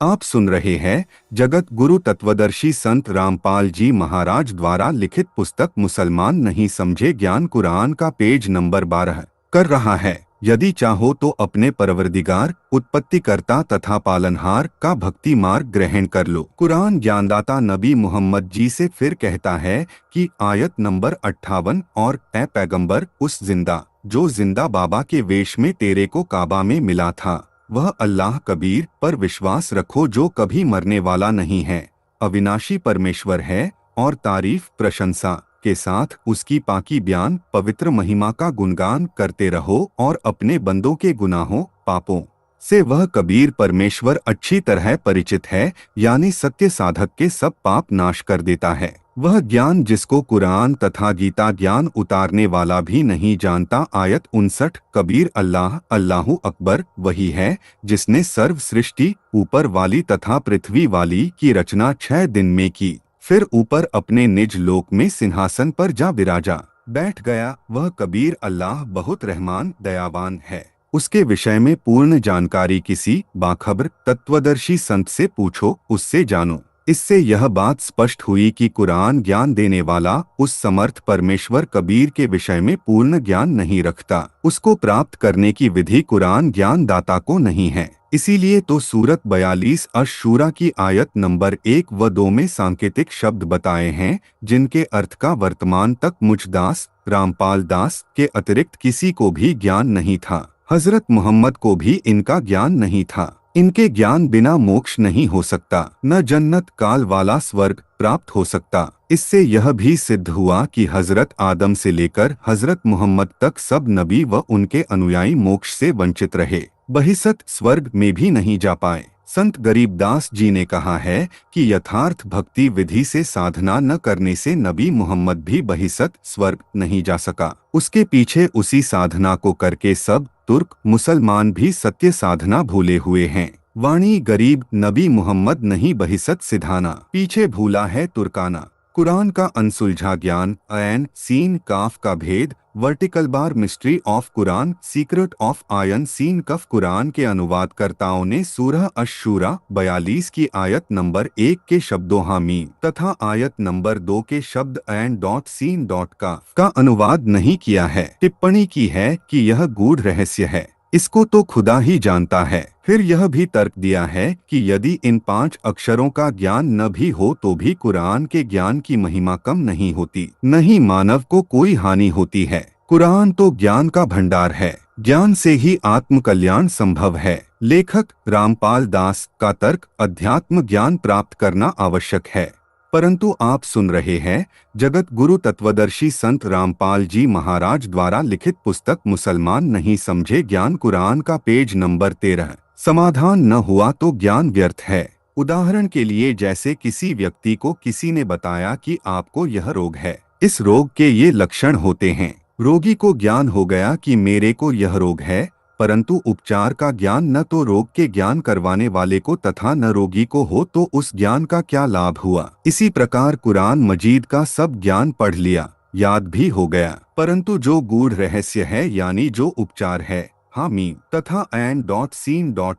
आप सुन रहे हैं जगत गुरु तत्वदर्शी संत रामपाल जी महाराज द्वारा लिखित पुस्तक मुसलमान नहीं समझे ज्ञान कुरान का पेज नंबर 12 कर रहा है। यदि चाहो तो अपने परवरदिगार उत्पत्तिकर्ता तथा पालनहार का भक्ति मार्ग ग्रहण कर लो। कुरान ज्ञानदाता नबी मोहम्मद जी से फिर कहता है कि आयत नंबर 58 और ए पैगंबर उस जो जिंदा बाबा के वेश में तेरे को काबा में मिला था वह अल्लाह कबीर पर विश्वास रखो जो कभी मरने वाला नहीं है, अविनाशी परमेश्वर है और तारीफ प्रशंसा के साथ उसकी पाकी बयान पवित्र महिमा का गुणगान करते रहो और अपने बंदों के गुनाहों पापों से वह कबीर परमेश्वर अच्छी तरह परिचित है, यानी सत्य साधक के सब पाप नाश कर देता है। वह ज्ञान जिसको कुरान तथा गीता ज्ञान उतारने वाला भी नहीं जानता। आयत 59 कबीर अल्लाह अल्लाहु अकबर वही है जिसने सर्व सृष्टि ऊपर वाली तथा पृथ्वी वाली की रचना 6 दिन में की, फिर ऊपर अपने निज लोक में सिंहासन पर जा विराजा बैठ गया। वह कबीर अल्लाह बहुत रहमान दयावान है। उसके विषय में पूर्ण जानकारी किसी बाखबर तत्वदर्शी संत से पूछो, उससे जानो। इससे यह बात स्पष्ट हुई कि कुरान ज्ञान देने वाला उस समर्थ परमेश्वर कबीर के विषय में पूर्ण ज्ञान नहीं रखता। उसको प्राप्त करने की विधि कुरान ज्ञान दाता को नहीं है। इसीलिए तो सूरत 42 अश-शूरा की आयत नंबर 1 व 2 में सांकेतिक शब्द बताए हैं जिनके अर्थ का वर्तमान तक मुझ दास रामपाल दास के अतिरिक्त किसी को भी ज्ञान नहीं था। हजरत मोहम्मद को भी इनका ज्ञान नहीं था। इनके ज्ञान बिना मोक्ष नहीं हो सकता, न जन्नत काल वाला स्वर्ग प्राप्त हो सकता। इससे यह भी सिद्ध हुआ कि हजरत आदम से लेकर हजरत मोहम्मद तक सब नबी व उनके अनुयायी मोक्ष से वंचित रहे, बहिसत स्वर्ग में भी नहीं जा पाए। संत गरीबदास जी ने कहा है कि यथार्थ भक्ति विधि से साधना न करने से नबी मोहम्मद भी बहिसत स्वर्ग नहीं जा सका। उसके पीछे उसी साधना को करके सब तुर्क मुसलमान भी सत्य साधना भूले हुए हैं। वाणी गरीब नबी मोहम्मद नहीं बहिसत सिधाना, पीछे भूला है तुर्काना। कुरान का अनसुलझा ज्ञान ऐन सीन काफ का भेद vertical bar mystery of Quran secret of आयन सीन कफ। कुरान के अनुवादकर्ताओं ने सूरह अश-शूरा 42 की आयत नंबर 1 के शब्दों हामीम तथा आयत नंबर 2 के शब्द ऐन डॉट सीन डॉट का अनुवाद नहीं किया है। टिप्पणी की है कि यह गूढ़ रहस्य है, इसको तो खुदा ही जानता है। फिर यह भी तर्क दिया है कि यदि इन 5 अक्षरों का ज्ञान न भी हो तो भी कुरान के ज्ञान की महिमा कम नहीं होती, न ही मानव को कोई हानि होती है। कुरान तो ज्ञान का भंडार है, ज्ञान से ही आत्म कल्याण संभव है। लेखक रामपाल दास का तर्क अध्यात्म ज्ञान प्राप्त करना आवश्यक है, परंतु आप सुन रहे हैं जगत गुरु तत्वदर्शी संत रामपाल जी महाराज द्वारा लिखित पुस्तक मुसलमान नहीं समझे ज्ञान कुरान का पेज नंबर 13। समाधान न हुआ तो ज्ञान व्यर्थ है। उदाहरण के लिए जैसे किसी व्यक्ति को किसी ने बताया कि आपको यह रोग है, इस रोग के ये लक्षण होते हैं। रोगी को ज्ञान हो गया कि मेरे को यह रोग है, परंतु उपचार का ज्ञान न तो रोग के ज्ञान करवाने वाले को तथा न रोगी को हो तो उस ज्ञान का क्या लाभ हुआ। इसी प्रकार कुरान मजीद का सब ज्ञान पढ़ लिया, याद भी हो गया, परंतु जो गूढ़ रहस्य है यानी जो उपचार है हामीम तथा ऐन डॉट सीन डॉट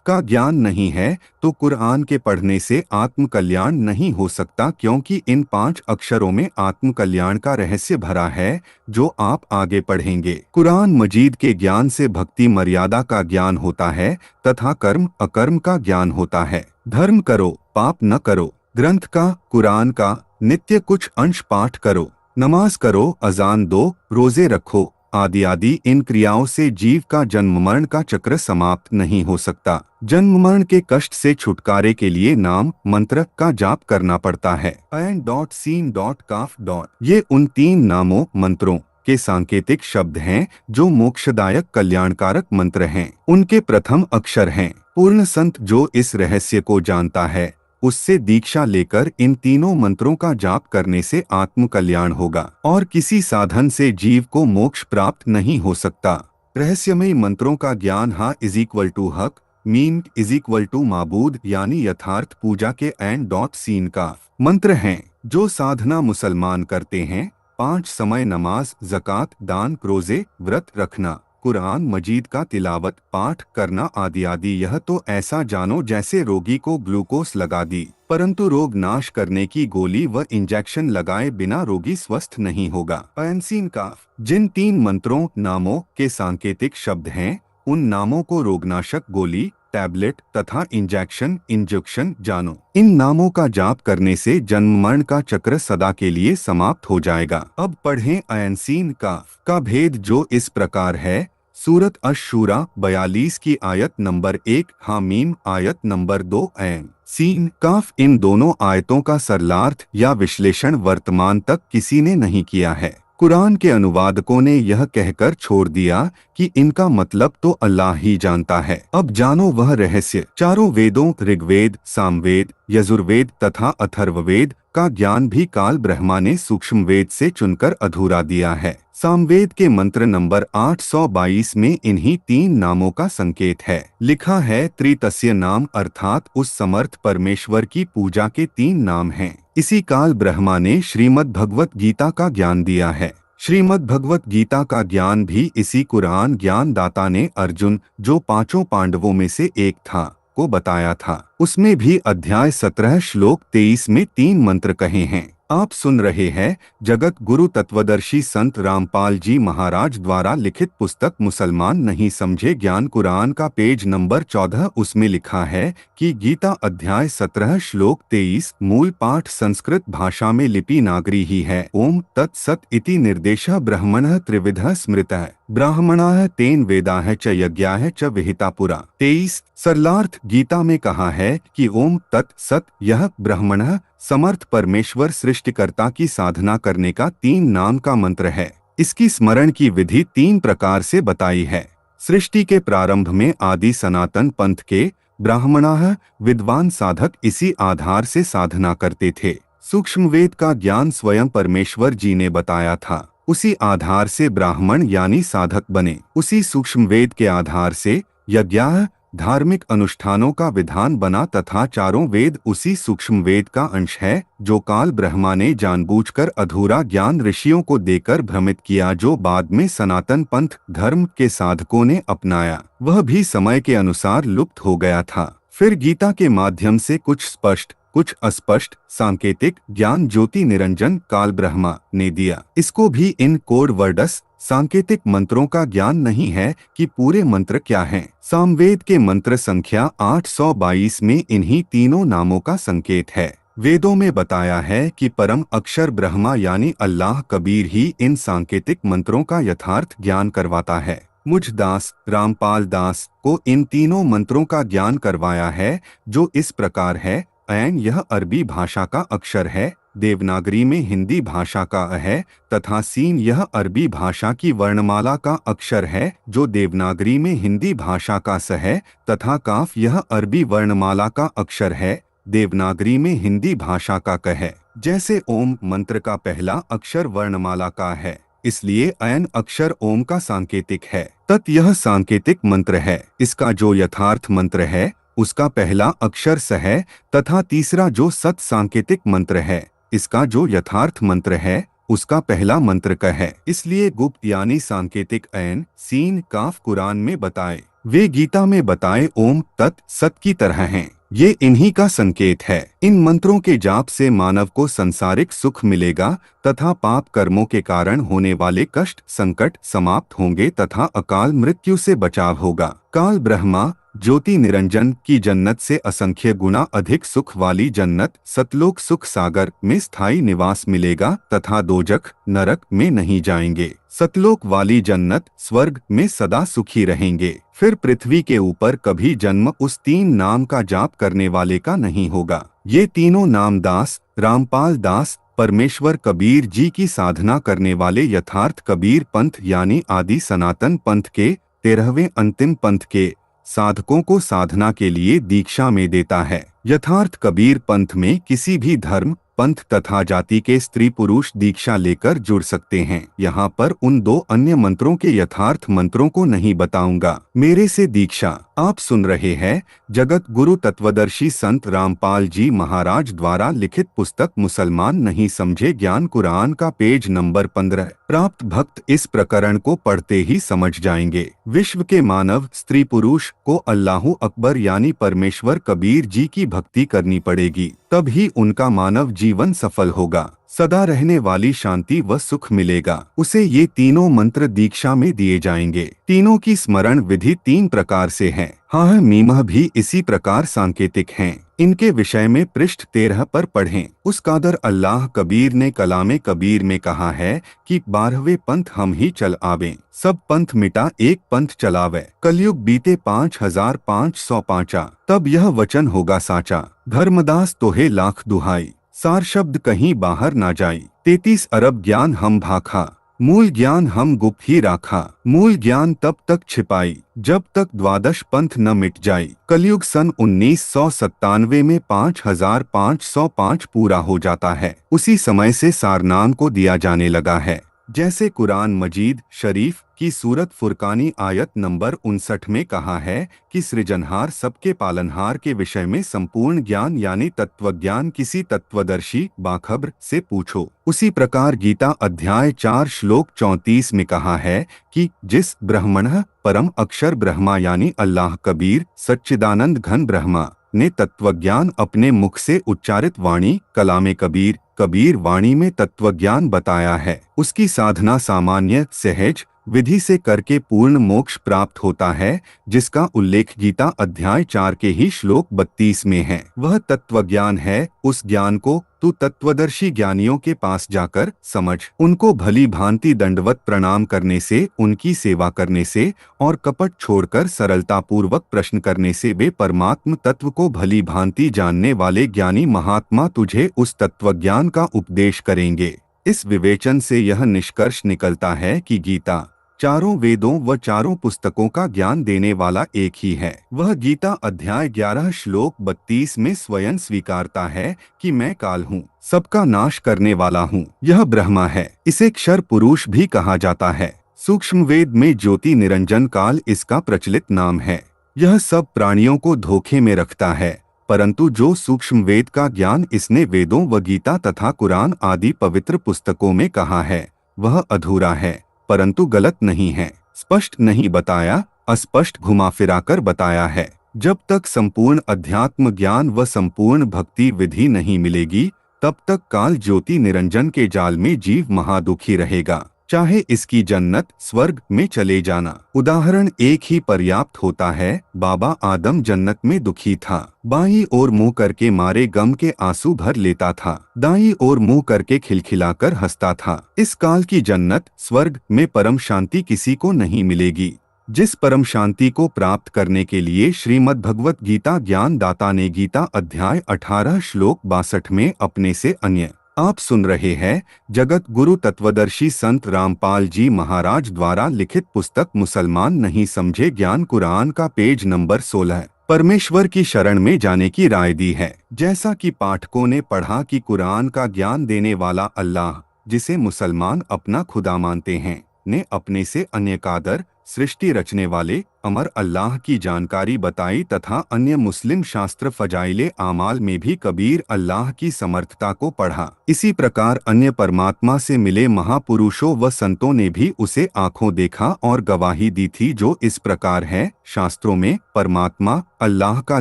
का ज्ञान नहीं है तो कुरान के पढ़ने से आत्म कल्याण नहीं हो सकता, क्योंकि इन 5 अक्षरों में आत्म कल्याण का रहस्य भरा है जो आप आगे पढ़ेंगे। कुरान मजीद के ज्ञान से भक्ति मर्यादा का ज्ञान होता है तथा कर्म अकर्म का ज्ञान होता है। धर्म करो पाप न करो, ग्रंथ का कुरान का नित्य कुछ अंश पाठ करो, नमाज करो, अजान दो, रोजे रखो आदि आदि इन क्रियाओं से जीव का जन्म मरण का चक्र समाप्त नहीं हो सकता। जन्म मरण के कष्ट से छुटकारे के लिए नाम मंत्र का जाप करना पड़ता है। ऐन डॉट सीन डॉट काफ डॉट ये उन 3 नामों मंत्रों के सांकेतिक शब्द हैं जो मोक्षदायक कल्याणकारक मंत्र हैं। उनके प्रथम अक्षर हैं। पूर्ण संत जो इस रहस्य को जानता है उससे दीक्षा लेकर इन तीनों मंत्रों का जाप करने से आत्म कल्याण होगा और किसी साधन से जीव को मोक्ष प्राप्त नहीं हो सकता। रहस्यमयी मंत्रों का ज्ञान हा इज इक्वल टू हक मीन इज इक्वल टू माबूद यानी यथार्थ पूजा के एंड डॉट सीन का मंत्र हैं। जो साधना मुसलमान करते हैं 5 समय नमाज जक़ात दान रोजे व्रत रखना कुरान मजीद का तिलावत पाठ करना आदि आदि। यह तो ऐसा जानो जैसे रोगी को ग्लूकोस लगा दी, परंतु रोग नाश करने की गोली व इंजेक्शन लगाए बिना रोगी स्वस्थ नहीं होगा। पैंसीन काफ जिन 3 मंत्रों नामों के सांकेतिक शब्द हैं, उन नामों को रोगनाशक गोली, टैबलेट तथा इंजेक्शन जानो। इन नामों का जाप करने से जन्म मरण का चक्र सदा के लिए समाप्त हो जाएगा। अब पढ़ें ऐनसीन काफ का भेद, जो इस प्रकार है। सूरत अश-शूरा 42 की आयत नंबर 1, हामीम आयत नंबर 2, ऐन सीन काफ। इन दोनों आयतों का सरलार्थ या विश्लेषण वर्तमान तक किसी ने नहीं किया है। कुरान के अनुवादकों ने यह कहकर छोड़ दिया कि इनका मतलब तो अल्लाह ही जानता है। अब जानो वह रहस्य। चारों वेदों ऋग्वेद, सामवेद, यजुर्वेद तथा अथर्ववेद का ज्ञान भी काल ब्रह्मा ने सूक्ष्म वेद से चुनकर अधूरा दिया है। सामवेद के मंत्र नंबर 822 में इन्हीं 3 नामों का संकेत है। लिखा है त्रितस्य नाम, अर्थात उस समर्थ परमेश्वर की पूजा के 3 नाम हैं। इसी काल ब्रह्मा ने श्रीमद् भगवत गीता का ज्ञान दिया है। श्रीमद् भगवत गीता का ज्ञान भी इसी कुरान ज्ञानदाता ने अर्जुन, जो 5 पांडवों में से एक था, को बताया था। उसमें भी अध्याय 17 श्लोक 23 में 3 मंत्र कहे हैं। आप सुन रहे हैं जगत गुरु तत्वदर्शी संत रामपाल जी महाराज द्वारा लिखित पुस्तक मुसलमान नहीं समझे ज्ञान कुरान का पेज नंबर 14। उसमें लिखा है कि गीता अध्याय 17 श्लोक 23 मूल पाठ संस्कृत भाषा में लिपि नागरी ही है। ओम तत्सत इति निर्देशः ब्रह्मणः त्रिविधः स्मृतः ब्राह्मणाः तेन वेदाः च यज्ञाः च विहिता पुरा। 23 सरलार्थ गीता में कहा है कि ओम तत्सत यह ब्रह्मणः समर्थ परमेश्वर सृष्टिकर्ता की साधना करने का 3 नाम का मंत्र है। इसकी स्मरण की विधि 3 प्रकार से बताई है। सृष्टि के प्रारंभ में आदि सनातन पंथ के ब्राह्मणाः विद्वान साधक इसी आधार से साधना करते थे। सूक्ष्म वेद का ज्ञान स्वयं परमेश्वर जी ने बताया था। उसी आधार से ब्राह्मण यानी साधक बने। उसी सूक्ष्म वेद के आधार से यज्ञाः धार्मिक अनुष्ठानों का विधान बना तथा चारों वेद उसी सूक्ष्म वेद का अंश है, जो काल ब्रह्मा ने जानबूझकर अधूरा ज्ञान ऋषियों को देकर भ्रमित किया, जो बाद में सनातन पंथ धर्म के साधकों ने अपनाया। वह भी समय के अनुसार लुप्त हो गया था। फिर गीता के माध्यम से कुछ स्पष्ट कुछ अस्पष्ट सांकेतिक ज्ञान ज्योति निरंजन काल ब्रह्मा ने दिया। इसको भी इन कोड वर्ड्स सांकेतिक मंत्रों का ज्ञान नहीं है कि पूरे मंत्र क्या हैं। सामवेद के मंत्र संख्या 822 में इन्हीं तीनों नामों का संकेत है। वेदों में बताया है कि परम अक्षर ब्रह्मा यानी अल्लाह कबीर ही इन सांकेतिक मंत्रों का यथार्थ ज्ञान करवाता है। मुझ दास रामपाल दास को इन तीनों मंत्रों का ज्ञान करवाया है, जो इस प्रकार है। ऐन यह अरबी भाषा का अक्षर है, देवनागरी में हिंदी भाषा का अ है, तथा सीन यह अरबी भाषा की वर्णमाला का अक्षर है, जो देवनागरी में हिंदी भाषा का स है, तथा काफ यह अरबी वर्णमाला का अक्षर है, देवनागरी में हिंदी भाषा का क है। जैसे ओम मंत्र का पहला अक्षर वर्णमाला का है, इसलिए ऐन अक्षर ओम का सांकेतिक है। तत् यह सांकेतिक मंत्र है। इसका जो यथार्थ मंत्र है उसका पहला अक्षर स है, तथा तीसरा जो सत सांकेतिक मंत्र है, इसका जो यथार्थ मंत्र है उसका पहला मंत्र क है। इसलिए गुप्त यानी सांकेतिक ऐन सीन काफ कुरान में बताए, वे गीता में बताए ओम तत् सत की तरह हैं। ये इन्हीं का संकेत है। इन मंत्रों के जाप से मानव को संसारिक सुख मिलेगा तथा पाप कर्मों के कारण होने वाले कष्ट संकट समाप्त होंगे तथा अकाल मृत्यु से बचाव होगा। काल ब्रह्मा ज्योति निरंजन की जन्नत से असंख्य गुना अधिक सुख वाली जन्नत सतलोक सुख सागर में स्थायी निवास मिलेगा तथा दोजख नरक में नहीं जाएंगे। सतलोक वाली जन्नत स्वर्ग में सदा सुखी रहेंगे। फिर पृथ्वी के ऊपर कभी जन्म उस 3 नाम का जाप करने वाले का नहीं होगा। ये तीनों नाम दास रामपाल दास परमेश्वर कबीर जी की साधना करने वाले यथार्थ कबीर पंथ यानी आदि सनातन पंथ के 13वें अंतिम पंथ के साधकों को साधना के लिए दीक्षा में देता है। यथार्थ कबीर पंथ में किसी भी धर्म पंथ तथा जाति के स्त्री पुरुष दीक्षा लेकर जुड़ सकते हैं। यहाँ पर उन 2 अन्य मंत्रों के यथार्थ मंत्रों को नहीं बताऊंगा। मेरे से दीक्षा। आप सुन रहे हैं जगत गुरु तत्वदर्शी संत रामपाल जी महाराज द्वारा लिखित पुस्तक मुसलमान नहीं समझे ज्ञान कुरान का पेज नंबर 15। प्राप्त भक्त इस प्रकरण को पढ़ते ही समझ जाएंगे। विश्व के मानव स्त्री पुरुष को अल्लाहु अकबर यानी परमेश्वर कबीर जी की भक्ति करनी पड़ेगी, तब ही उनका मानव जीवन सफल होगा, सदा रहने वाली शांति व सुख मिलेगा। उसे ये तीनों मंत्र दीक्षा में दिए जाएंगे। तीनों की स्मरण विधि 3 प्रकार से है। हाँ मीमह भी इसी प्रकार सांकेतिक हैं। इनके विषय में पृष्ठ 13 पर पढ़ें। उस कादर अल्लाह कबीर ने कलामे कबीर में कहा है कि 12वें पंथ हम ही चल आवे, सब पंथ मिटा एक पंथ चलावे, कलयुग बीते 5505 तब यह वचन होगा साचा, धर्मदास तोहे लाख दुहाई, सार शब्द कहीं बाहर ना जाई, 33 अरब ज्ञान हम भाखा, मूल ज्ञान हम गुप्त ही राखा, मूल ज्ञान तब तक छिपाई जब तक द्वादश पंथ न मिट जाई। कलयुग सन 1997 में 5505 पूरा हो जाता है। उसी समय से सारनाम को दिया जाने लगा है। जैसे कुरान मजीद शरीफ की सूरत फुरकानी आयत नंबर 59 में कहा है कि सृजनहार सबके पालनहार के विषय में संपूर्ण ज्ञान यानी तत्वज्ञान किसी तत्वदर्शी बाखबर से पूछो। उसी प्रकार गीता अध्याय 4 श्लोक 34 में कहा है कि जिस ब्रह्मणः परम अक्षर ब्रह्मा यानी अल्लाह कबीर सच्चिदानंद घन ब्रह्मा ने तत्वज्ञान अपने मुख से उच्चारित वाणी कलामे कबीर कबीर वाणी में तत्वज्ञान बताया है, उसकी साधना सामान्य सहज विधि से करके पूर्ण मोक्ष प्राप्त होता है, जिसका उल्लेख गीता अध्याय 4 के ही श्लोक 32 में है। वह तत्वज्ञान है। उस ज्ञान को तू तत्वदर्शी ज्ञानियों के पास जाकर समझ। उनको भली भांति दंडवत प्रणाम करने से, उनकी सेवा करने से और कपट छोड़कर सरलता पूर्वक प्रश्न करने से वे परमात्म तत्व को भली भांति जानने वाले ज्ञानी महात्मा तुझे उस तत्वज्ञान का उपदेश करेंगे। इस विवेचन से यह निष्कर्ष निकलता है कि गीता चारों वेदों व चारों पुस्तकों का ज्ञान देने वाला एक ही है। वह गीता अध्याय 11 श्लोक 32 में स्वयं स्वीकारता है कि मैं काल हूँ, सबका नाश करने वाला हूँ। यह ब्रह्मा है। इसे क्षर पुरुष भी कहा जाता है। सूक्ष्म वेद में ज्योति निरंजन काल इसका प्रचलित नाम है। यह सब प्राणियों को धोखे में रखता है, परंतु जो सूक्ष्म वेद का ज्ञान इसने वेदों व गीता तथा कुरान आदि पवित्र पुस्तकों में कहा है, वह अधूरा है, परंतु गलत नहीं है। स्पष्ट नहीं बताया, अस्पष्ट घुमा फिराकर बताया है। जब तक संपूर्ण अध्यात्म ज्ञान व संपूर्ण भक्ति विधि नहीं मिलेगी, तब तक काल ज्योति निरंजन के जाल में जीव महादुखी रहेगा, चाहे इसकी जन्नत स्वर्ग में चले जाना। उदाहरण एक ही पर्याप्त होता है। बाबा आदम जन्नत में दुखी था, बाईं ओर मुंह करके मारे गम के आंसू भर लेता था, दाईं ओर मुंह करके खिलखिलाकर हंसता था। इस काल की जन्नत स्वर्ग में परम शांति किसी को नहीं मिलेगी। जिस परम शांति को प्राप्त करने के लिए श्रीमद् भगवत गीता ज्ञान दाता ने गीता अध्याय 18 श्लोक 62 में अपने से अन्य आप सुन रहे हैं जगत गुरु तत्वदर्शी संत रामपाल जी महाराज द्वारा लिखित पुस्तक मुसलमान नहीं समझे ज्ञान कुरान का पेज नंबर 16 परमेश्वर की शरण में जाने की राय दी है। जैसा कि पाठकों ने पढ़ा कि कुरान का ज्ञान देने वाला अल्लाह, जिसे मुसलमान अपना खुदा मानते हैं, ने अपने से अन्य कादर सृष्टि रचने वाले अमर अल्लाह की जानकारी बताई तथा अन्य मुस्लिम शास्त्र फजाइले आमाल में भी कबीर अल्लाह की समर्थता को पढ़ा। इसी प्रकार अन्य परमात्मा से मिले महापुरुषों व संतों ने भी उसे आंखों देखा और गवाही दी थी, जो इस प्रकार है। शास्त्रों में परमात्मा अल्लाह का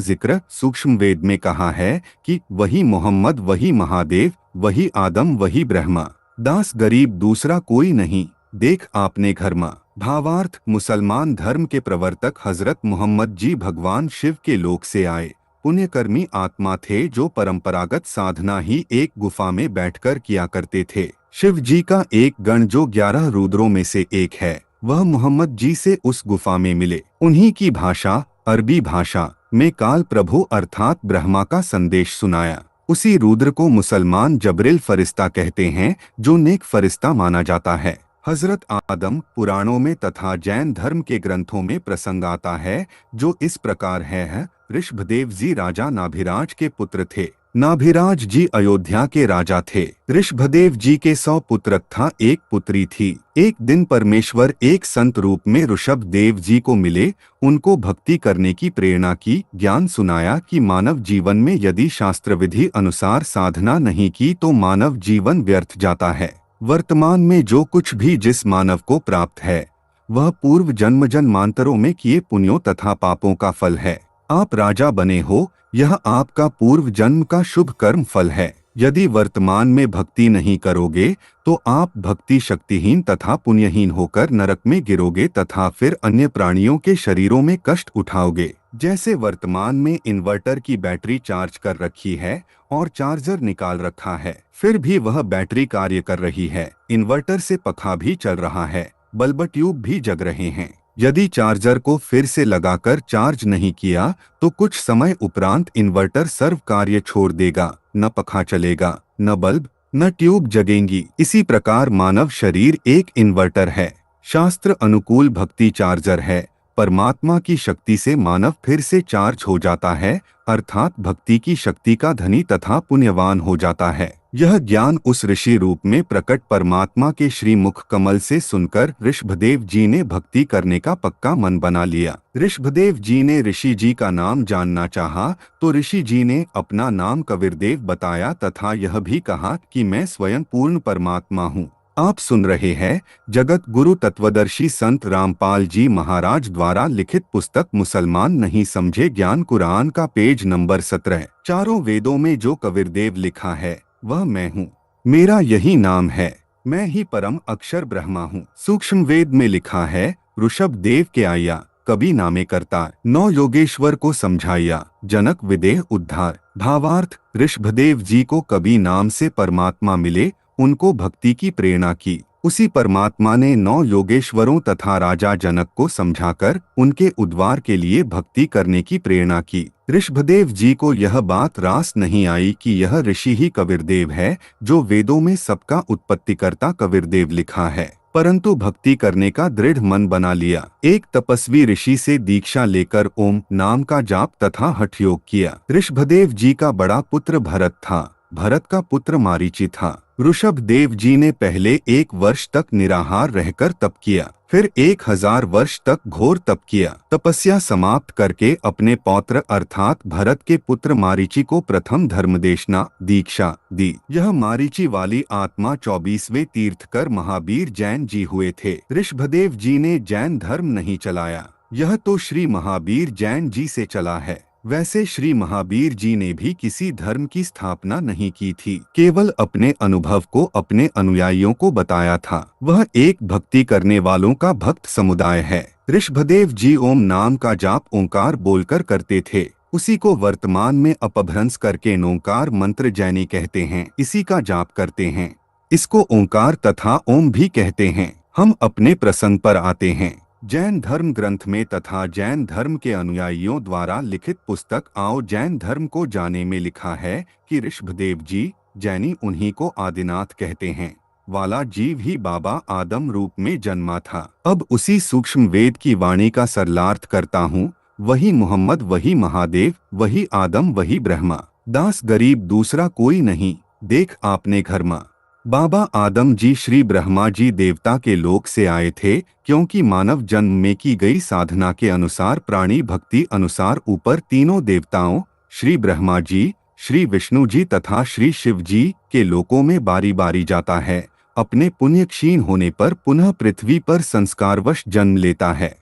जिक्र सूक्ष्म वेद में कहा है कि वही मोहम्मद, वही महादेव, वही आदम, वही ब्रह्मा, दास गरीब दूसरा कोई नहीं, देख आपने घर माँ। भावार्थ, मुसलमान धर्म के प्रवर्तक हजरत मोहम्मद जी भगवान शिव के लोक से आए पुण्यकर्मी आत्मा थे, जो परंपरागत साधना ही एक गुफा में बैठकर किया करते थे। शिव जी का एक गण जो 11 रुद्रों में से एक है, वह मोहम्मद जी से उस गुफा में मिले। उन्हीं की भाषा अरबी भाषा में काल प्रभु अर्थात ब्रह्मा का संदेश सुनाया। उसी रुद्र को मुसलमान जबरिल फरिश्ता कहते हैं, जो नेक फरिश्ता माना जाता है। हजरत आदम पुराणों में तथा जैन धर्म के ग्रंथों में प्रसंग आता है, जो इस प्रकार है। ऋषभदेव जी राजा नाभिराज के पुत्र थे। नाभिराज जी अयोध्या के राजा थे। ऋषभदेव जी के 100 पुत्र था, एक पुत्री थी। एक दिन परमेश्वर एक संत रूप में ऋषभदेव जी को मिले, उनको भक्ति करने की प्रेरणा की, ज्ञान सुनाया कि मानव जीवन में यदि शास्त्र विधि अनुसार साधना नहीं की तो मानव जीवन व्यर्थ जाता है। वर्तमान में जो कुछ भी जिस मानव को प्राप्त है वह पूर्व जन्म जन्मांतरों में किए पुण्यों तथा पापों का फल है। आप राजा बने हो, यह आपका पूर्व जन्म का शुभ कर्म फल है। यदि वर्तमान में भक्ति नहीं करोगे तो आप भक्ति शक्तिहीन तथा पुण्यहीन होकर नरक में गिरोगे तथा फिर अन्य प्राणियों के शरीरों में कष्ट उठाओगे। जैसे वर्तमान में इन्वर्टर की बैटरी चार्ज कर रखी है और चार्जर निकाल रखा है, फिर भी वह बैटरी कार्य कर रही है, इन्वर्टर से पंखा भी चल रहा है, बल्ब ट्यूब भी जग रहे हैं। यदि चार्जर को फिर से लगाकर चार्ज नहीं किया तो कुछ समय उपरांत इन्वर्टर सर्व कार्य छोड़ देगा, न पंखा चलेगा, न बल्ब न ट्यूब जगेंगी। इसी प्रकार मानव शरीर एक इन्वर्टर है, शास्त्र अनुकूल भक्ति चार्जर है। परमात्मा की शक्ति से मानव फिर से चार्ज हो जाता है, अर्थात भक्ति की शक्ति का धनी तथा पुण्यवान हो जाता है। यह ज्ञान उस ऋषि रूप में प्रकट परमात्मा के श्री मुख कमल से सुनकर ऋषभदेव जी ने भक्ति करने का पक्का मन बना लिया। ऋषभदेव जी ने ऋषि जी का नाम जानना चाहा तो ऋषि जी ने अपना नाम कबीरदेव बताया तथा यह भी कहा कि मैं स्वयं पूर्ण परमात्मा हूँ। आप सुन रहे हैं जगत गुरु तत्वदर्शी संत रामपाल जी महाराज द्वारा लिखित पुस्तक मुसलमान नहीं समझे ज्ञान कुरान का पेज नंबर 17। चारों वेदों में जो कबीरदेव लिखा है वह मैं हूँ, मेरा यही नाम है, मैं ही परम अक्षर ब्रह्मा हूँ। सूक्ष्म वेद में लिखा है ऋषभ देव के आया, कभी नामे करता, 9 योगेश्वर को समझाया, जनक विदेह उद्धार। भावार्थ, ऋषभदेव जी को कभी नाम से परमात्मा मिले, उनको भक्ति की प्रेरणा की। उसी परमात्मा ने 9 योगेश्वरों तथा राजा जनक को समझाकर उनके उद्धार के लिए भक्ति करने की प्रेरणा की। ऋषभदेव जी को यह बात रास नहीं आई कि यह ऋषि ही कबीरदेव है जो वेदों में सबका उत्पत्तिकर्ता कबीरदेव लिखा है, परंतु भक्ति करने का दृढ़ मन बना लिया। एक तपस्वी ऋषि से दीक्षा लेकर ओम नाम का जाप तथा हठ योग किया। ऋषभदेव जी का बड़ा पुत्र भरत था, भरत का पुत्र मारीची था। ऋषभ देव जी ने पहले 1 वर्ष तक निराहार रहकर तप किया, फिर 1000 वर्ष तक घोर तप किया। तपस्या समाप्त करके अपने पौत्र अर्थात भरत के पुत्र मारीची को प्रथम धर्मदेशना दीक्षा दी। यह मारीची वाली आत्मा 24वें तीर्थकर महावीर जैन जी हुए थे। ऋषभदेव जी ने जैन धर्म नहीं चलाया, यह तो श्री महावीर जैन जी से चला है। वैसे श्री महावीर जी ने भी किसी धर्म की स्थापना नहीं की थी, केवल अपने अनुभव को अपने अनुयायियों को बताया था। वह एक भक्ति करने वालों का भक्त समुदाय है। ऋषभदेव जी ओम नाम का जाप ओंकार बोलकर करते थे, उसी को वर्तमान में अपभ्रंश करके नोंकार मंत्र जैनी कहते हैं, इसी का जाप करते हैं। इसको ओंकार तथा ओम भी कहते हैं। हम अपने प्रसंग पर आते हैं। जैन धर्म ग्रंथ में तथा जैन धर्म के अनुयायियों द्वारा लिखित पुस्तक आओ जैन धर्म को जाने में लिखा है कि ऋषभदेव जी जैनी उन्हीं को आदिनाथ कहते हैं वाला जीव ही बाबा आदम रूप में जन्मा था। अब उसी सूक्ष्म वेद की वाणी का सरलार्थ करता हूँ। वही मोहम्मद, वही महादेव, वही आदम, वही ब्रह्मा, दास गरीब दूसरा कोई नहीं, देख आपने घर माँ। बाबा आदम जी श्री ब्रह्मा जी देवता के लोक से आए थे, क्योंकि मानव जन्म में की गई साधना के अनुसार प्राणी भक्ति अनुसार ऊपर तीनों देवताओं श्री ब्रह्मा जी, श्री विष्णु जी तथा श्री शिव जी के लोकों में बारी बारी जाता है। अपने पुण्य क्षीण होने पर पुनः पृथ्वी पर संस्कारवश जन्म लेता है।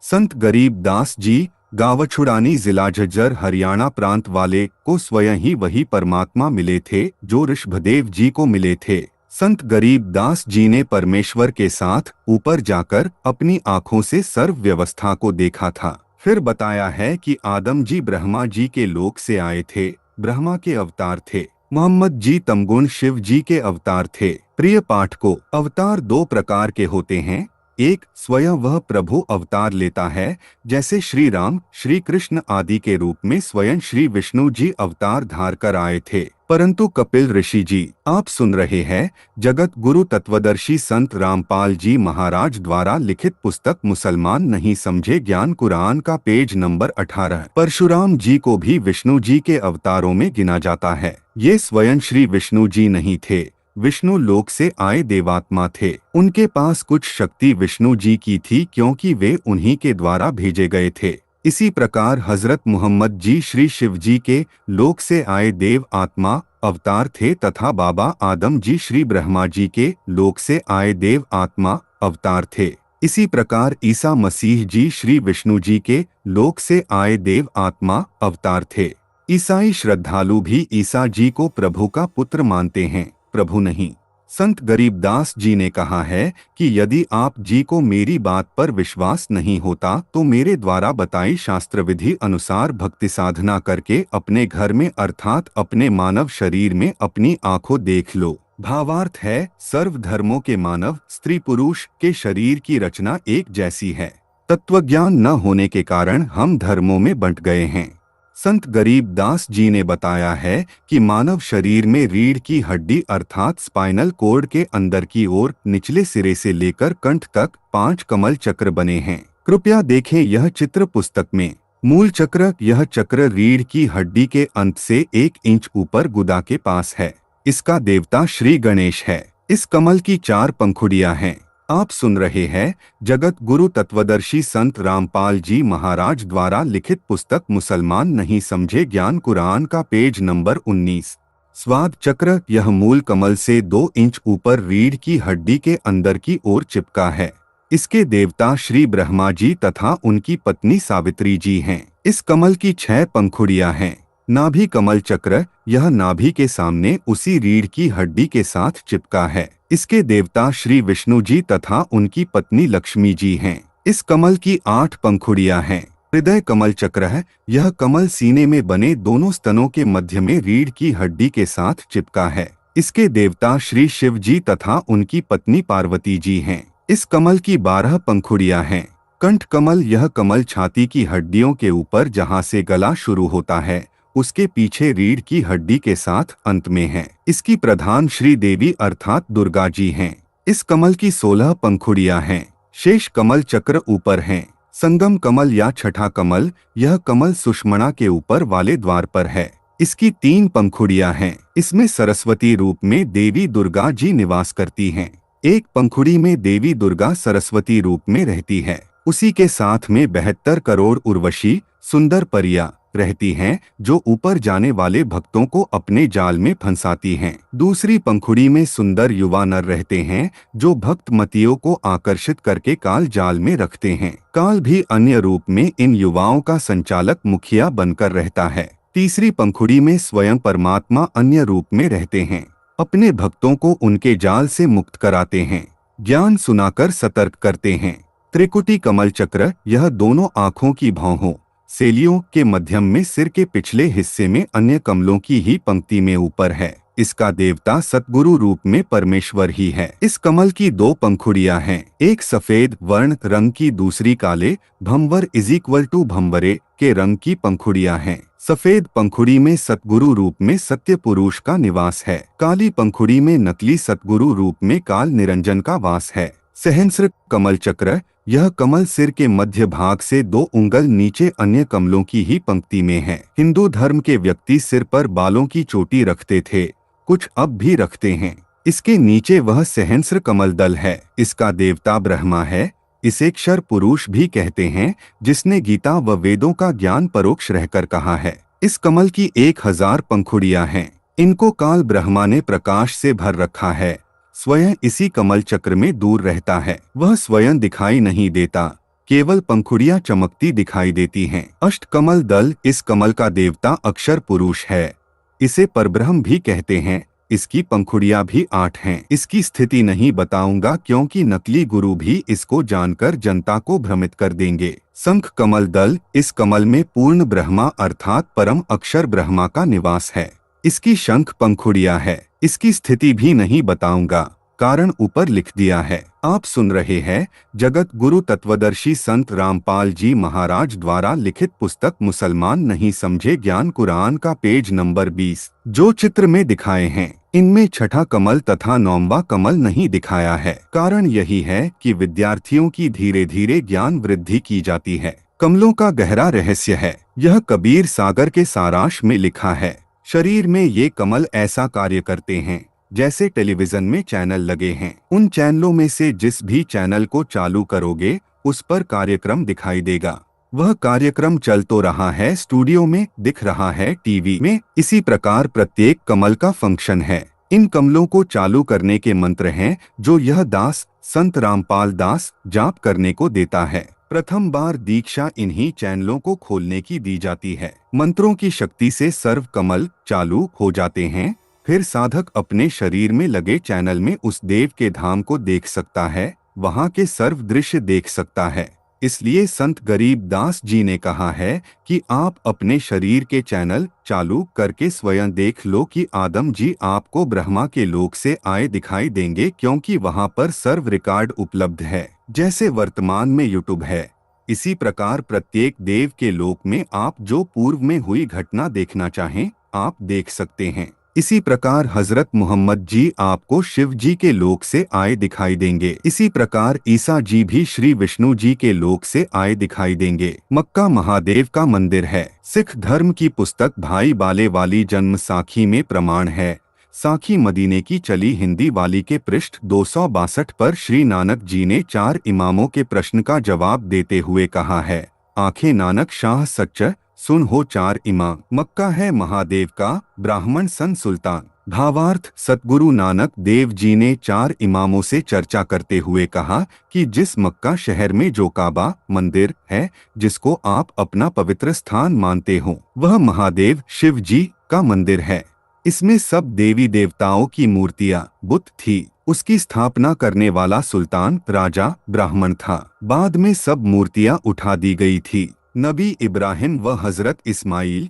संत गरीब दास जी गावछुड़ानी जिला झज्जर हरियाणा प्रांत वाले को स्वयं ही वही परमात्मा मिले थे जो ऋषभदेव जी को मिले थे। संत गरीब दास जी ने परमेश्वर के साथ ऊपर जाकर अपनी आंखों से सर्व व्यवस्था को देखा था। फिर बताया है कि आदम जी ब्रह्मा जी के लोक से आए थे, ब्रह्मा के अवतार थे। मोहम्मद जी तमगुण शिव जी के अवतार थे। प्रिय पाठ को अवतार 2 प्रकार के होते हैं। एक, स्वयं वह प्रभु अवतार लेता है, जैसे श्री राम, श्री कृष्ण आदि के रूप में स्वयं श्री विष्णु जी अवतार धार कर आए थे। परंतु कपिल ऋषि जी, आप सुन रहे हैं जगत गुरु तत्वदर्शी संत रामपाल जी महाराज द्वारा लिखित पुस्तक मुसलमान नहीं समझे ज्ञान कुरान का पेज नंबर 18। परशुराम जी को भी विष्णु जी के अवतारों में गिना जाता है। ये स्वयं श्री विष्णु जी नहीं थे, विष्णु लोक से आए देवात्मा थे। उनके पास कुछ शक्ति विष्णु जी की थी, क्योंकि वे उन्हीं के द्वारा भेजे गए थे। इसी प्रकार हजरत मोहम्मद जी श्री शिव जी के लोक से आए देव आत्मा अवतार थे तथा बाबा आदम जी श्री ब्रह्मा जी के लोक से आए देव आत्मा अवतार थे। इसी प्रकार ईसा मसीह जी श्री विष्णु जी के लोक से आए देव आत्मा अवतार थे। ईसाई श्रद्धालु भी ईसा जी को प्रभु का पुत्र मानते हैं, प्रभु नहीं। संत गरीबदास जी ने कहा है कि यदि आप जी को मेरी बात पर विश्वास नहीं होता तो मेरे द्वारा बताई शास्त्र विधि अनुसार भक्ति साधना करके अपने घर में अर्थात अपने मानव शरीर में अपनी आंखों देख लो। भावार्थ है, सर्व धर्मों के मानव स्त्री पुरुष के शरीर की रचना एक जैसी है। तत्वज्ञान न होने के कारण हम धर्मों में बंट गए हैं। संत गरीबदास जी ने बताया है कि मानव शरीर में रीढ़ की हड्डी अर्थात स्पाइनल कोर्ड के अंदर की ओर निचले सिरे से लेकर कंठ तक 5 कमल चक्र बने हैं। कृपया देखें यह चित्र पुस्तक में। मूल चक्र, यह चक्र रीढ़ की हड्डी के अंत से 1 इंच ऊपर गुदा के पास है। इसका देवता श्री गणेश है। इस कमल की 4 पंखुड़ियां हैं। आप सुन रहे हैं जगत गुरु तत्वदर्शी संत रामपाल जी महाराज द्वारा लिखित पुस्तक मुसलमान नहीं समझे ज्ञान कुरान का पेज नंबर 19। स्वाद चक्र, यह मूल कमल से 2 इंच ऊपर रीढ़ की हड्डी के अंदर की ओर चिपका है। इसके देवता श्री ब्रह्मा जी तथा उनकी पत्नी सावित्री जी हैं। इस कमल की 6 पंखुड़ियां हैं। नाभि कमल चक्र, यह नाभि के सामने उसी रीढ़ की हड्डी के साथ चिपका है। इसके देवता श्री विष्णु जी तथा उनकी पत्नी लक्ष्मी जी हैं। इस कमल की 8 पंखुड़ियां हैं। हृदय कमल चक्र है, यह कमल सीने में बने दोनों स्तनों के मध्य में रीढ़ की हड्डी के साथ चिपका है। इसके देवता श्री शिव जी तथा उनकी पत्नी पार्वती जी हैं। इस कमल की 12 पंखुड़ियां हैं। कंठ कमल, यह कमल छाती की हड्डियों के ऊपर जहाँ से गला शुरू होता है उसके पीछे रीढ़ की हड्डी के साथ अंत में है। इसकी प्रधान श्री देवी अर्थात दुर्गा जी हैं। इस कमल की 16 पंखुड़ियां हैं। शेष कमल चक्र ऊपर हैं। संगम कमल या छठा कमल, यह कमल सुषमणा के ऊपर वाले द्वार पर है। इसकी 3 पंखुड़ियां हैं। इसमें सरस्वती रूप में देवी दुर्गा जी निवास करती हैं। एक पंखुड़ी में देवी दुर्गा सरस्वती रूप में रहती है। उसी के साथ में 72 करोड़ उर्वशी सुंदर परियां रहती हैं जो ऊपर जाने वाले भक्तों को अपने जाल में फंसाती हैं। दूसरी पंखुड़ी में सुंदर युवा नर रहते हैं जो भक्त मतियों को आकर्षित करके काल जाल में रखते हैं। काल भी अन्य रूप में इन युवाओं का संचालक मुखिया बनकर रहता है। तीसरी पंखुड़ी में स्वयं परमात्मा अन्य रूप में रहते हैं, अपने भक्तों को उनके जाल से मुक्त कराते हैं, ज्ञान सुनाकर सतर्क करते हैं। त्रिकुटी कमल चक्र, यह दोनों आँखों की भौहों सेलियों के मध्यम में सिर के पिछले हिस्से में अन्य कमलों की ही पंक्ति में ऊपर है। इसका देवता सतगुरु रूप में परमेश्वर ही है। इस कमल की 2 पंखुड़ियां हैं, एक सफेद वर्ण रंग की, दूसरी काले भंवर = भंवरे के रंग की पंखुड़ियां हैं। सफेद पंखुड़ी में सतगुरु रूप में सत्य पुरुष का निवास है। काली पंखुड़ी में नकली सतगुरु रूप में काल निरंजन का वास है। सहस्र कमल चक्र, यह कमल सिर के मध्य भाग से 2 उंगल नीचे अन्य कमलों की ही पंक्ति में है। हिंदू धर्म के व्यक्ति सिर पर बालों की चोटी रखते थे, कुछ अब भी रखते हैं। इसके नीचे वह सहस्र कमल दल है। इसका देवता ब्रह्मा है। इसे क्षर पुरुष भी कहते हैं, जिसने गीता व वेदों का ज्ञान परोक्ष रहकर कहा है। इस कमल की 1000 पंखुड़ियां हैं। इनको काल ब्रह्मा ने प्रकाश से भर रखा है। स्वयं इसी कमल चक्र में दूर रहता है। वह स्वयं दिखाई नहीं देता, केवल पंखुड़ियां चमकती दिखाई देती हैं। अष्ट कमल दल, इस कमल का देवता अक्षर पुरुष है। इसे परब्रह्म भी कहते हैं। इसकी पंखुड़ियां भी 8 हैं। इसकी स्थिति नहीं बताऊंगा क्योंकि नकली गुरु भी इसको जानकर जनता को भ्रमित कर देंगे। शंख कमल दल, इस कमल में पूर्ण ब्रह्मा अर्थात परम अक्षर ब्रह्मा का निवास है। इसकी शंख पंखुड़ियां है। इसकी स्थिति भी नहीं बताऊंगा, कारण ऊपर लिख दिया है। आप सुन रहे हैं जगत गुरु तत्वदर्शी संत रामपाल जी महाराज द्वारा लिखित पुस्तक मुसलमान नहीं समझे ज्ञान कुरान का पेज नंबर 20। जो चित्र में दिखाए हैं इनमें छठा कमल तथा 9वां कमल नहीं दिखाया है। कारण यही है कि विद्यार्थियों की धीरे धीरे ज्ञान वृद्धि की जाती है। कमलों का गहरा रहस्य है। यह कबीर सागर के सारांश में लिखा है। शरीर में ये कमल ऐसा कार्य करते हैं जैसे टेलीविजन में चैनल लगे हैं। उन चैनलों में से जिस भी चैनल को चालू करोगे उस पर कार्यक्रम दिखाई देगा। वह कार्यक्रम चल तो रहा है, स्टूडियो में दिख रहा है, टीवी में। इसी प्रकार प्रत्येक कमल का फंक्शन है। इन कमलों को चालू करने के मंत्र हैं जो यह दास संत रामपाल दास जाप करने को देता है। प्रथम बार दीक्षा इन्हीं चैनलों को खोलने की दी जाती है। मंत्रों की शक्ति से सर्व कमल चालू हो जाते हैं। फिर साधक अपने शरीर में लगे चैनल में उस देव के धाम को देख सकता है, वहाँ के सर्व दृश्य देख सकता है। इसलिए संत गरीब दास जी ने कहा है कि आप अपने शरीर के चैनल चालू करके स्वयं देख लो कि आदम जी आपको ब्रह्मा के लोक से आए दिखाई देंगे, क्योंकि वहां पर सर्व रिकॉर्ड उपलब्ध है। जैसे वर्तमान में यूट्यूब है, इसी प्रकार प्रत्येक देव के लोक में आप जो पूर्व में हुई घटना देखना चाहें आप देख सकते हैं। इसी प्रकार हजरत मोहम्मद जी आपको शिव जी के लोक से आए दिखाई देंगे। इसी प्रकार ईसा जी भी श्री विष्णु जी के लोक से आए दिखाई देंगे। मक्का महादेव का मंदिर है। सिख धर्म की पुस्तक भाई बाले वाली जन्म साखी में प्रमाण है। साखी मदीने की चली हिंदी वाली के पृष्ठ 262 पर श्री नानक जी ने 4 इमामों के प्रश्न का जवाब देते हुए कहा है, आंखें नानक शाह सच्च सुन हो 4 इमाम। मक्का है महादेव का, ब्राह्मण सन सुल्तान। भावार्थ, सतगुरु नानक देव जी ने 4 इमामों से चर्चा करते हुए कहा कि जिस मक्का शहर में जो काबा मंदिर है, जिसको आप अपना पवित्र स्थान मानते हो, वह महादेव शिव जी का मंदिर है। इसमें सब देवी देवताओं की मूर्तियां बुत थी। उसकी स्थापना करने वाला सुल्तान राजा ब्राह्मण था। बाद में सब मूर्तियां उठा दी गई थी। नबी इब्राहिम व हजरत इस्माइल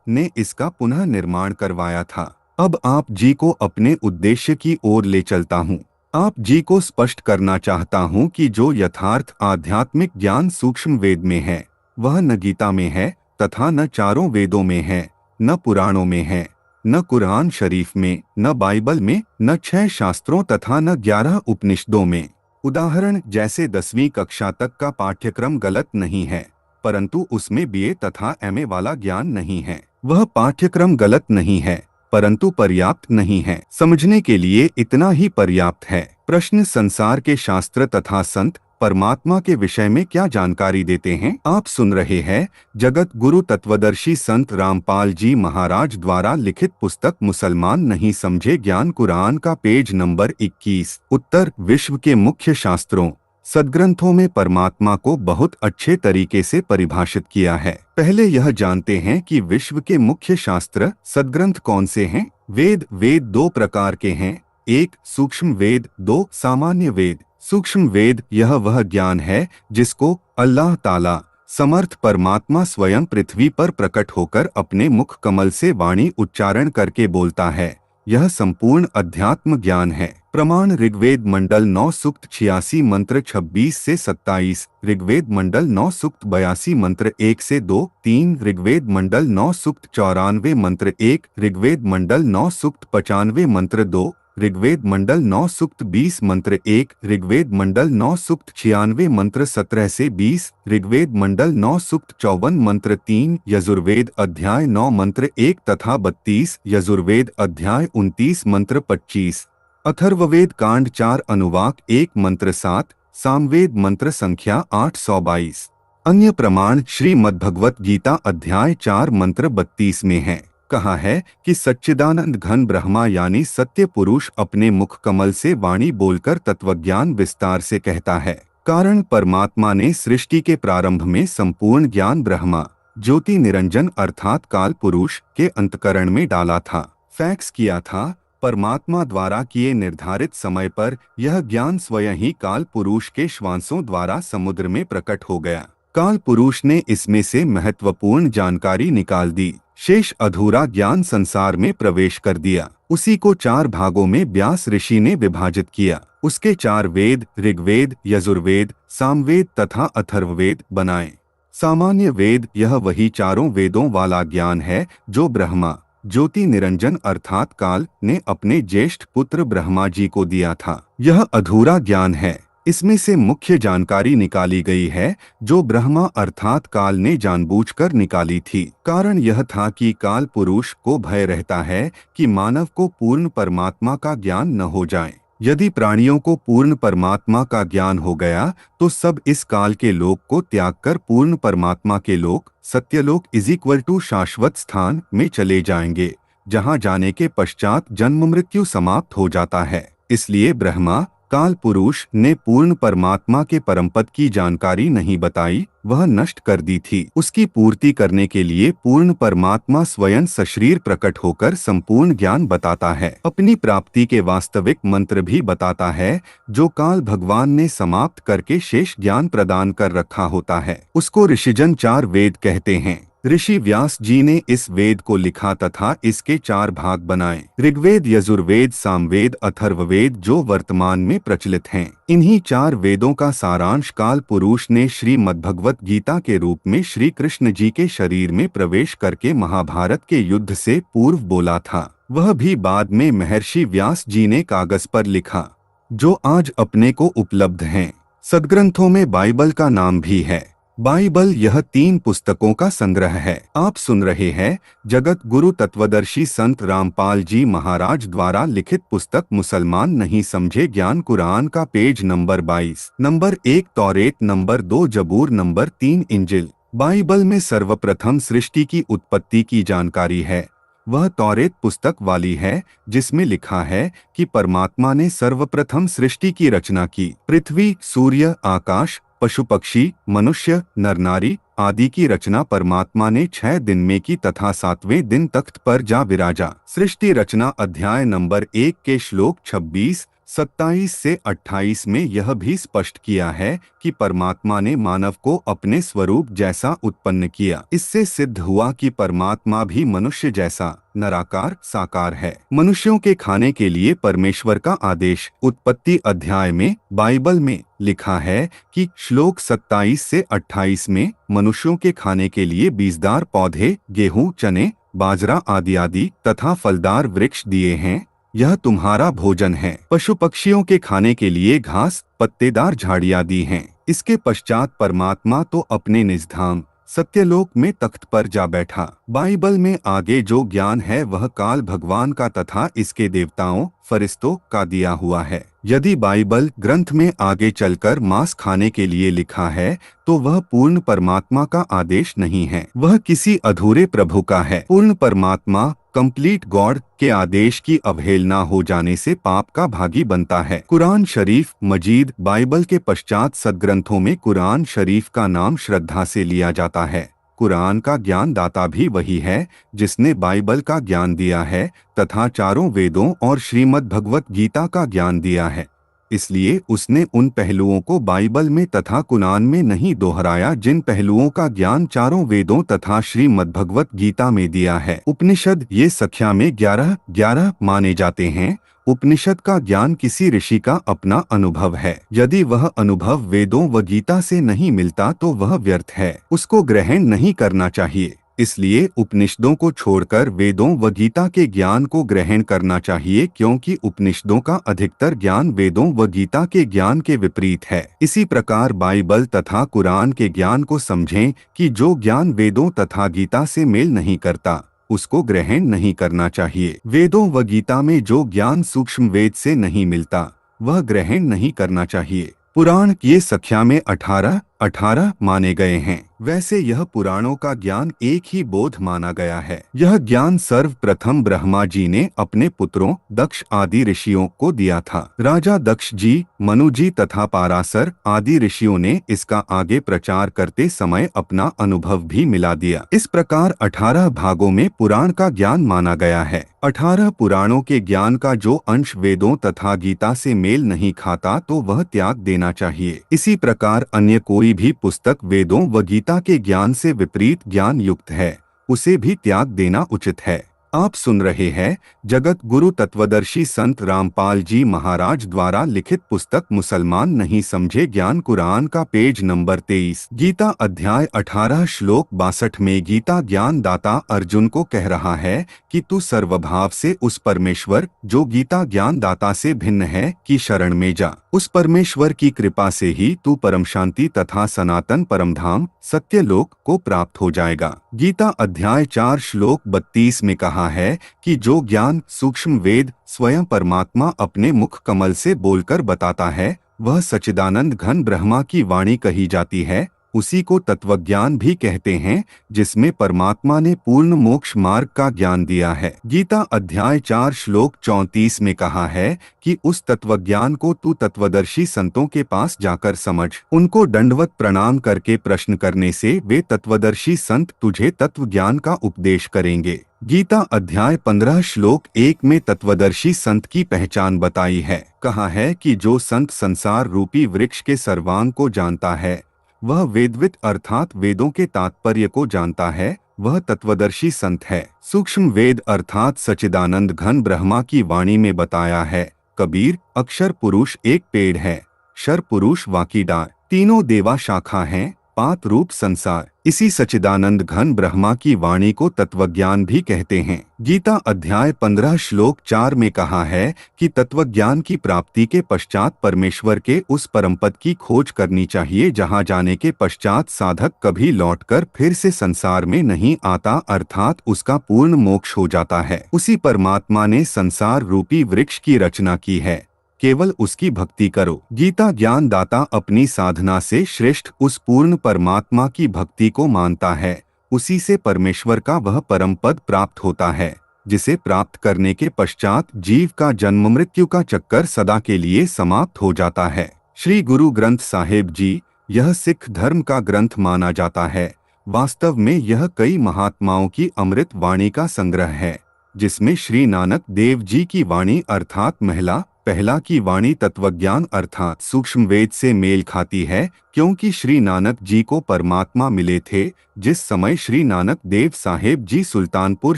ने इसका पुनः निर्माण करवाया था। अब आप जी को अपने उद्देश्य की ओर ले चलता हूँ। आप जी को स्पष्ट करना चाहता हूँ कि जो यथार्थ आध्यात्मिक ज्ञान सूक्ष्म वेद में है, वह न गीता में है तथा न चारों वेदों में है, न पुराणों में है, न कुरान शरीफ में, न बाइबल में, न 6 शास्त्रों तथा न 11 उपनिषदों में। उदाहरण जैसे 10वीं कक्षा तक का पाठ्यक्रम गलत नहीं है, परंतु उसमें बीए तथा एमए वाला ज्ञान नहीं है। वह पाठ्यक्रम गलत नहीं है, परंतु पर्याप्त नहीं है। समझने के लिए इतना ही पर्याप्त है। प्रश्न, संसार के शास्त्र तथा संत परमात्मा के विषय में क्या जानकारी देते हैं? आप सुन रहे हैं जगत गुरु तत्वदर्शी संत रामपाल जी महाराज द्वारा लिखित पुस्तक मुसलमान नहीं समझे ज्ञान कुरान का पेज नंबर 21। उत्तर, विश्व के मुख्य शास्त्रों सदग्रंथों में परमात्मा को बहुत अच्छे तरीके से परिभाषित किया है। पहले यह जानते हैं कि विश्व के मुख्य शास्त्र सदग्रंथ कौन से हैं। वेद 2 प्रकार के हैं, 1 सूक्ष्म वेद, 2 सामान्य वेद। सूक्ष्म वेद यह वह ज्ञान है जिसको अल्लाह ताला समर्थ परमात्मा स्वयं पृथ्वी पर प्रकट होकर अपने मुख कमल से वाणी उच्चारण करके बोलता है। यह संपूर्ण अध्यात्म ज्ञान है। प्रमाण, ऋग्वेद मंडल 9 सूक्त 86 मंत्र 26 से 27, ऋग्वेद मंडल 9 सूक्त 82 मंत्र 1 से 2, 3, ऋग्वेद मंडल 9 सूक्त 94 मंत्र 1, ऋग्वेद मंडल 9 सूक्त 95 मंत्र 2, ऋग्वेद मंडल 9 सूक्त 20 मंत्र 1, ऋग्वेद मंडल 9 सूक्त 96 मंत्र 17 से 20, ऋग्वेद मंडल 9 सूक्त 54 मंत्र 3, यजुर्वेद अध्याय 9 मंत्र 1 तथा 32, यजुर्वेद अध्याय 29 मंत्र 25, अथर्ववेद कांड 4 अनुवाक 1 मंत्र 7, सामवेद मंत्र संख्या 822। अन्य प्रमाण श्रीमद्भगवत गीता अध्याय 4 मंत्र 32 में है। कहा है कि सच्चिदानंद घन ब्रह्मा यानी सत्य पुरुष अपने मुख कमल से वाणी बोलकर तत्वज्ञान विस्तार से कहता है। कारण, परमात्मा ने सृष्टि के प्रारंभ में संपूर्ण ज्ञान ब्रह्मा ज्योति निरंजन अर्थात काल पुरुष के अंतकरण में डाला था, फैक्स किया था। परमात्मा द्वारा किए निर्धारित समय पर यह ज्ञान स्वयं ही काल पुरुष के श्वासों द्वारा समुद्र में प्रकट हो गया। काल पुरुष ने इसमें से महत्वपूर्ण जानकारी निकाल दी, शेष अधूरा ज्ञान संसार में प्रवेश कर दिया। उसी को 4 भागों में व्यास ऋषि ने विभाजित किया। उसके 4 वेद ऋग्वेद, यजुर्वेद, सामवेद तथा अथर्ववेद बनाए। सामान्य वेद यह वही चारों वेदों वाला ज्ञान है जो ब्रह्मा ज्योति निरंजन अर्थात काल ने अपने ज्येष्ठ पुत्र ब्रह्मा जी को दिया था। यह अधूरा ज्ञान है। इसमें से मुख्य जानकारी निकाली गई है जो ब्रह्मा अर्थात काल ने जानबूझकर निकाली थी। कारण यह था कि काल पुरुष को भय रहता है कि मानव को पूर्ण परमात्मा का ज्ञान न हो जाए। यदि प्राणियों को पूर्ण परमात्मा का ज्ञान हो गया तो सब इस काल के लोक को त्याग कर पूर्ण परमात्मा के लोक सत्यलोक = शाश्वत स्थान में चले जाएंगे, जहां जाने के पश्चात जन्म मृत्यु समाप्त हो जाता है। इसलिए ब्रह्मा काल पुरुष ने पूर्ण परमात्मा के परमपद की जानकारी नहीं बताई, वह नष्ट कर दी थी। उसकी पूर्ति करने के लिए पूर्ण परमात्मा स्वयं सशरीर प्रकट होकर संपूर्ण ज्ञान बताता है, अपनी प्राप्ति के वास्तविक मंत्र भी बताता है, जो काल भगवान ने समाप्त करके शेष ज्ञान प्रदान कर रखा होता है। उसको ऋषिजन 4 वेद कहते हैं। ऋषि व्यास जी ने इस वेद को लिखा तथा इसके 4 भाग बनाए, ऋग्वेद, यजुर्वेद, सामवेद, अथर्ववेद, जो वर्तमान में प्रचलित हैं। इन्हीं 4 वेदों का सारांश काल पुरुष ने श्रीमद्भगवत गीता के रूप में श्री कृष्ण जी के शरीर में प्रवेश करके महाभारत के युद्ध से पूर्व बोला था। वह भी बाद में महर्षि व्यास जी ने कागज पर लिखा, जो आज अपने को उपलब्ध हैं। सद्ग्रंथों में बाइबल का नाम भी है। बाइबल यह 3 पुस्तकों का संग्रह है। आप सुन रहे हैं जगत गुरु तत्वदर्शी संत रामपाल जी महाराज द्वारा लिखित पुस्तक मुसलमान नहीं समझे ज्ञान कुरान का पेज नंबर 22, नंबर 1 तौरेत, नंबर 2 जबूर, नंबर 3 इंजिल। बाइबल में सर्वप्रथम सृष्टि की उत्पत्ति की जानकारी है। वह तौरेत पुस्तक वाली है, जिसमें लिखा है कि परमात्मा ने सर्वप्रथम सृष्टि की रचना की। पृथ्वी, सूर्य, आकाश, पशु पक्षी, मनुष्य, नर नारी आदि की रचना परमात्मा ने 6 दिन में की तथा 7वें दिन तख्त पर जा विराजा। सृष्टि रचना अध्याय नंबर 1 के श्लोक 26, 27 से 28 में यह भी स्पष्ट किया है कि परमात्मा ने मानव को अपने स्वरूप जैसा उत्पन्न किया। इससे सिद्ध हुआ कि परमात्मा भी मनुष्य जैसा निराकार साकार है। मनुष्यों के खाने के लिए परमेश्वर का आदेश उत्पत्ति अध्याय में बाइबल में लिखा है कि श्लोक 27 से 28 में मनुष्यों के खाने के लिए बीजदार पौधे, गेहूं, चने, बाजरा आदि तथा फलदार वृक्ष दिए हैं। यह तुम्हारा भोजन है। पशु पक्षियों के खाने के लिए घास, पत्तेदार झाड़ियां दी हैं। इसके पश्चात परमात्मा तो अपने निज धाम सत्यलोक में तख्त पर जा बैठा। बाइबल में आगे जो ज्ञान है वह काल भगवान का तथा इसके देवताओं, फरिश्तों का दिया हुआ है। यदि बाइबल ग्रंथ में आगे चलकर मांस खाने के लिए लिखा है तो वह पूर्ण परमात्मा का आदेश नहीं है, वह किसी अधूरे प्रभु का है। पूर्ण परमात्मा कंप्लीट गॉड के आदेश की अवहेलना हो जाने से पाप का भागी बनता है। कुरान शरीफ मजीद बाइबल के पश्चात सदग्रंथों में कुरान शरीफ का नाम श्रद्धा से लिया जाता है। कुरान का ज्ञान दाता भी वही है जिसने बाइबल का ज्ञान दिया है तथा 4 वेदों और श्रीमद् भगवत गीता का ज्ञान दिया है। इसलिए उसने उन पहलुओं को बाइबल में तथा कुरान में नहीं दोहराया जिन पहलुओं का ज्ञान 4 वेदों तथा श्रीमद् भगवत गीता में दिया है। उपनिषद ये संख्या में 11 माने जाते हैं। उपनिषद का ज्ञान किसी ऋषि का अपना अनुभव है। यदि वह अनुभव वेदों व गीता से नहीं मिलता तो वह व्यर्थ है, उसको ग्रहण नहीं करना चाहिए। इसलिए उपनिषदों को छोड़कर वेदों व गीता के ज्ञान को ग्रहण करना चाहिए, क्योंकि उपनिषदों का अधिकतर ज्ञान वेदों व गीता के ज्ञान के विपरीत है। इसी प्रकार बाइबल तथा कुरान के ज्ञान को समझें कि जो ज्ञान वेदों तथा गीता से मेल नहीं करता उसको ग्रहण नहीं करना चाहिए। वेदों व गीता में जो ज्ञान सूक्ष्म वेद से नहीं मिलता वह ग्रहण नहीं करना चाहिए। पुराण ये संख्या में 18 माने गए हैं। वैसे यह पुराणों का ज्ञान एक ही बोध माना गया है। यह ज्ञान सर्वप्रथम ब्रह्मा जी ने अपने पुत्रों दक्ष आदि ऋषियों को दिया था। राजा दक्ष जी, मनु जी तथा पाराशर आदि ऋषियों ने इसका आगे प्रचार करते समय अपना अनुभव भी मिला दिया। इस प्रकार 18 भागों में पुराण का ज्ञान माना गया है। 18 पुराणों के ज्ञान का जो अंश वेदों तथा गीता से मेल नहीं खाता तो वह त्याग देना चाहिए। इसी प्रकार अन्य कोई भी पुस्तक वेदों व गीता के ज्ञान से विपरीत ज्ञान युक्त है, उसे भी त्याग देना उचित है। आप सुन रहे हैं जगत गुरु तत्वदर्शी संत रामपाल जी महाराज द्वारा लिखित पुस्तक मुसलमान नहीं समझे ज्ञान कुरान का पेज नंबर 23, गीता अध्याय 18 श्लोक 62 में गीता ज्ञान दाता अर्जुन को कह रहा है कि तू सर्वभाव से उस परमेश्वर जो गीता ज्ञान दाता से भिन्न है की शरण में जा। उस परमेश्वर की कृपा से ही तू परम शांति तथा सनातन परमधाम सत्यलोक को प्राप्त हो जाएगा। गीता अध्याय 4 श्लोक 32 में कहा है कि जो ज्ञान सूक्ष्म वेद स्वयं परमात्मा अपने मुख कमल से बोलकर बताता है, वह सच्चिदानंद घन ब्रह्मा की वाणी कही जाती है। उसी को तत्वज्ञान भी कहते हैं, जिसमें परमात्मा ने पूर्ण मोक्ष मार्ग का ज्ञान दिया है। गीता अध्याय 4 श्लोक 34 में कहा है कि उस तत्वज्ञान को तू तत्वदर्शी संतों के पास जाकर समझ। उनको दंडवत प्रणाम करके प्रश्न करने से वे तत्वदर्शी संत तुझे तत्व ज्ञान का उपदेश करेंगे। गीता अध्याय 15 श्लोक 1 में तत्वदर्शी संत की पहचान बताई है। कहा है कि जो संत संसार रूपी वृक्ष के सर्वांग को जानता है, वह वेदवित अर्थात वेदों के तात्पर्य को जानता है, वह तत्वदर्शी संत है। सूक्ष्म वेद अर्थात सच्चिदानंद घन ब्रह्मा की वाणी में बताया है, कबीर अक्षर पुरुष एक पेड़ है, क्षर पुरुष वाकी डाल, तीनों देवा शाखा हैं, पात रूप संसार। इसी सच्चिदानंद घन ब्रह्मा की वाणी को तत्वज्ञान भी कहते हैं। गीता अध्याय 15 श्लोक 4 में कहा है कि तत्वज्ञान की प्राप्ति के पश्चात परमेश्वर के उस परमपद की खोज करनी चाहिए, जहां जाने के पश्चात साधक कभी लौटकर फिर से संसार में नहीं आता, अर्थात उसका पूर्ण मोक्ष हो जाता है। उसी परमात्मा ने संसार रूपी वृक्ष की रचना की है, केवल उसकी भक्ति करो। गीता ज्ञान दाता अपनी साधना से श्रेष्ठ उस पूर्ण परमात्मा की भक्ति को मानता है, उसी से परमेश्वर का वह परम पद प्राप्त होता है, जिसे प्राप्त करने के पश्चात जीव का जन्म मृत्यु का चक्कर सदा के लिए समाप्त हो जाता है। श्री गुरु ग्रंथ साहिब जी, यह सिख धर्म का ग्रंथ माना जाता है। वास्तव में यह कई महात्माओं की अमृत वाणी का संग्रह है, जिसमें श्री नानक देव जी की वाणी अर्थात महिला पहला की वाणी तत्वज्ञान अर्थात सूक्ष्म वेद से मेल खाती है, क्योंकि श्री नानक जी को परमात्मा मिले थे जिस समय श्री नानक देव साहेब जी सुल्तानपुर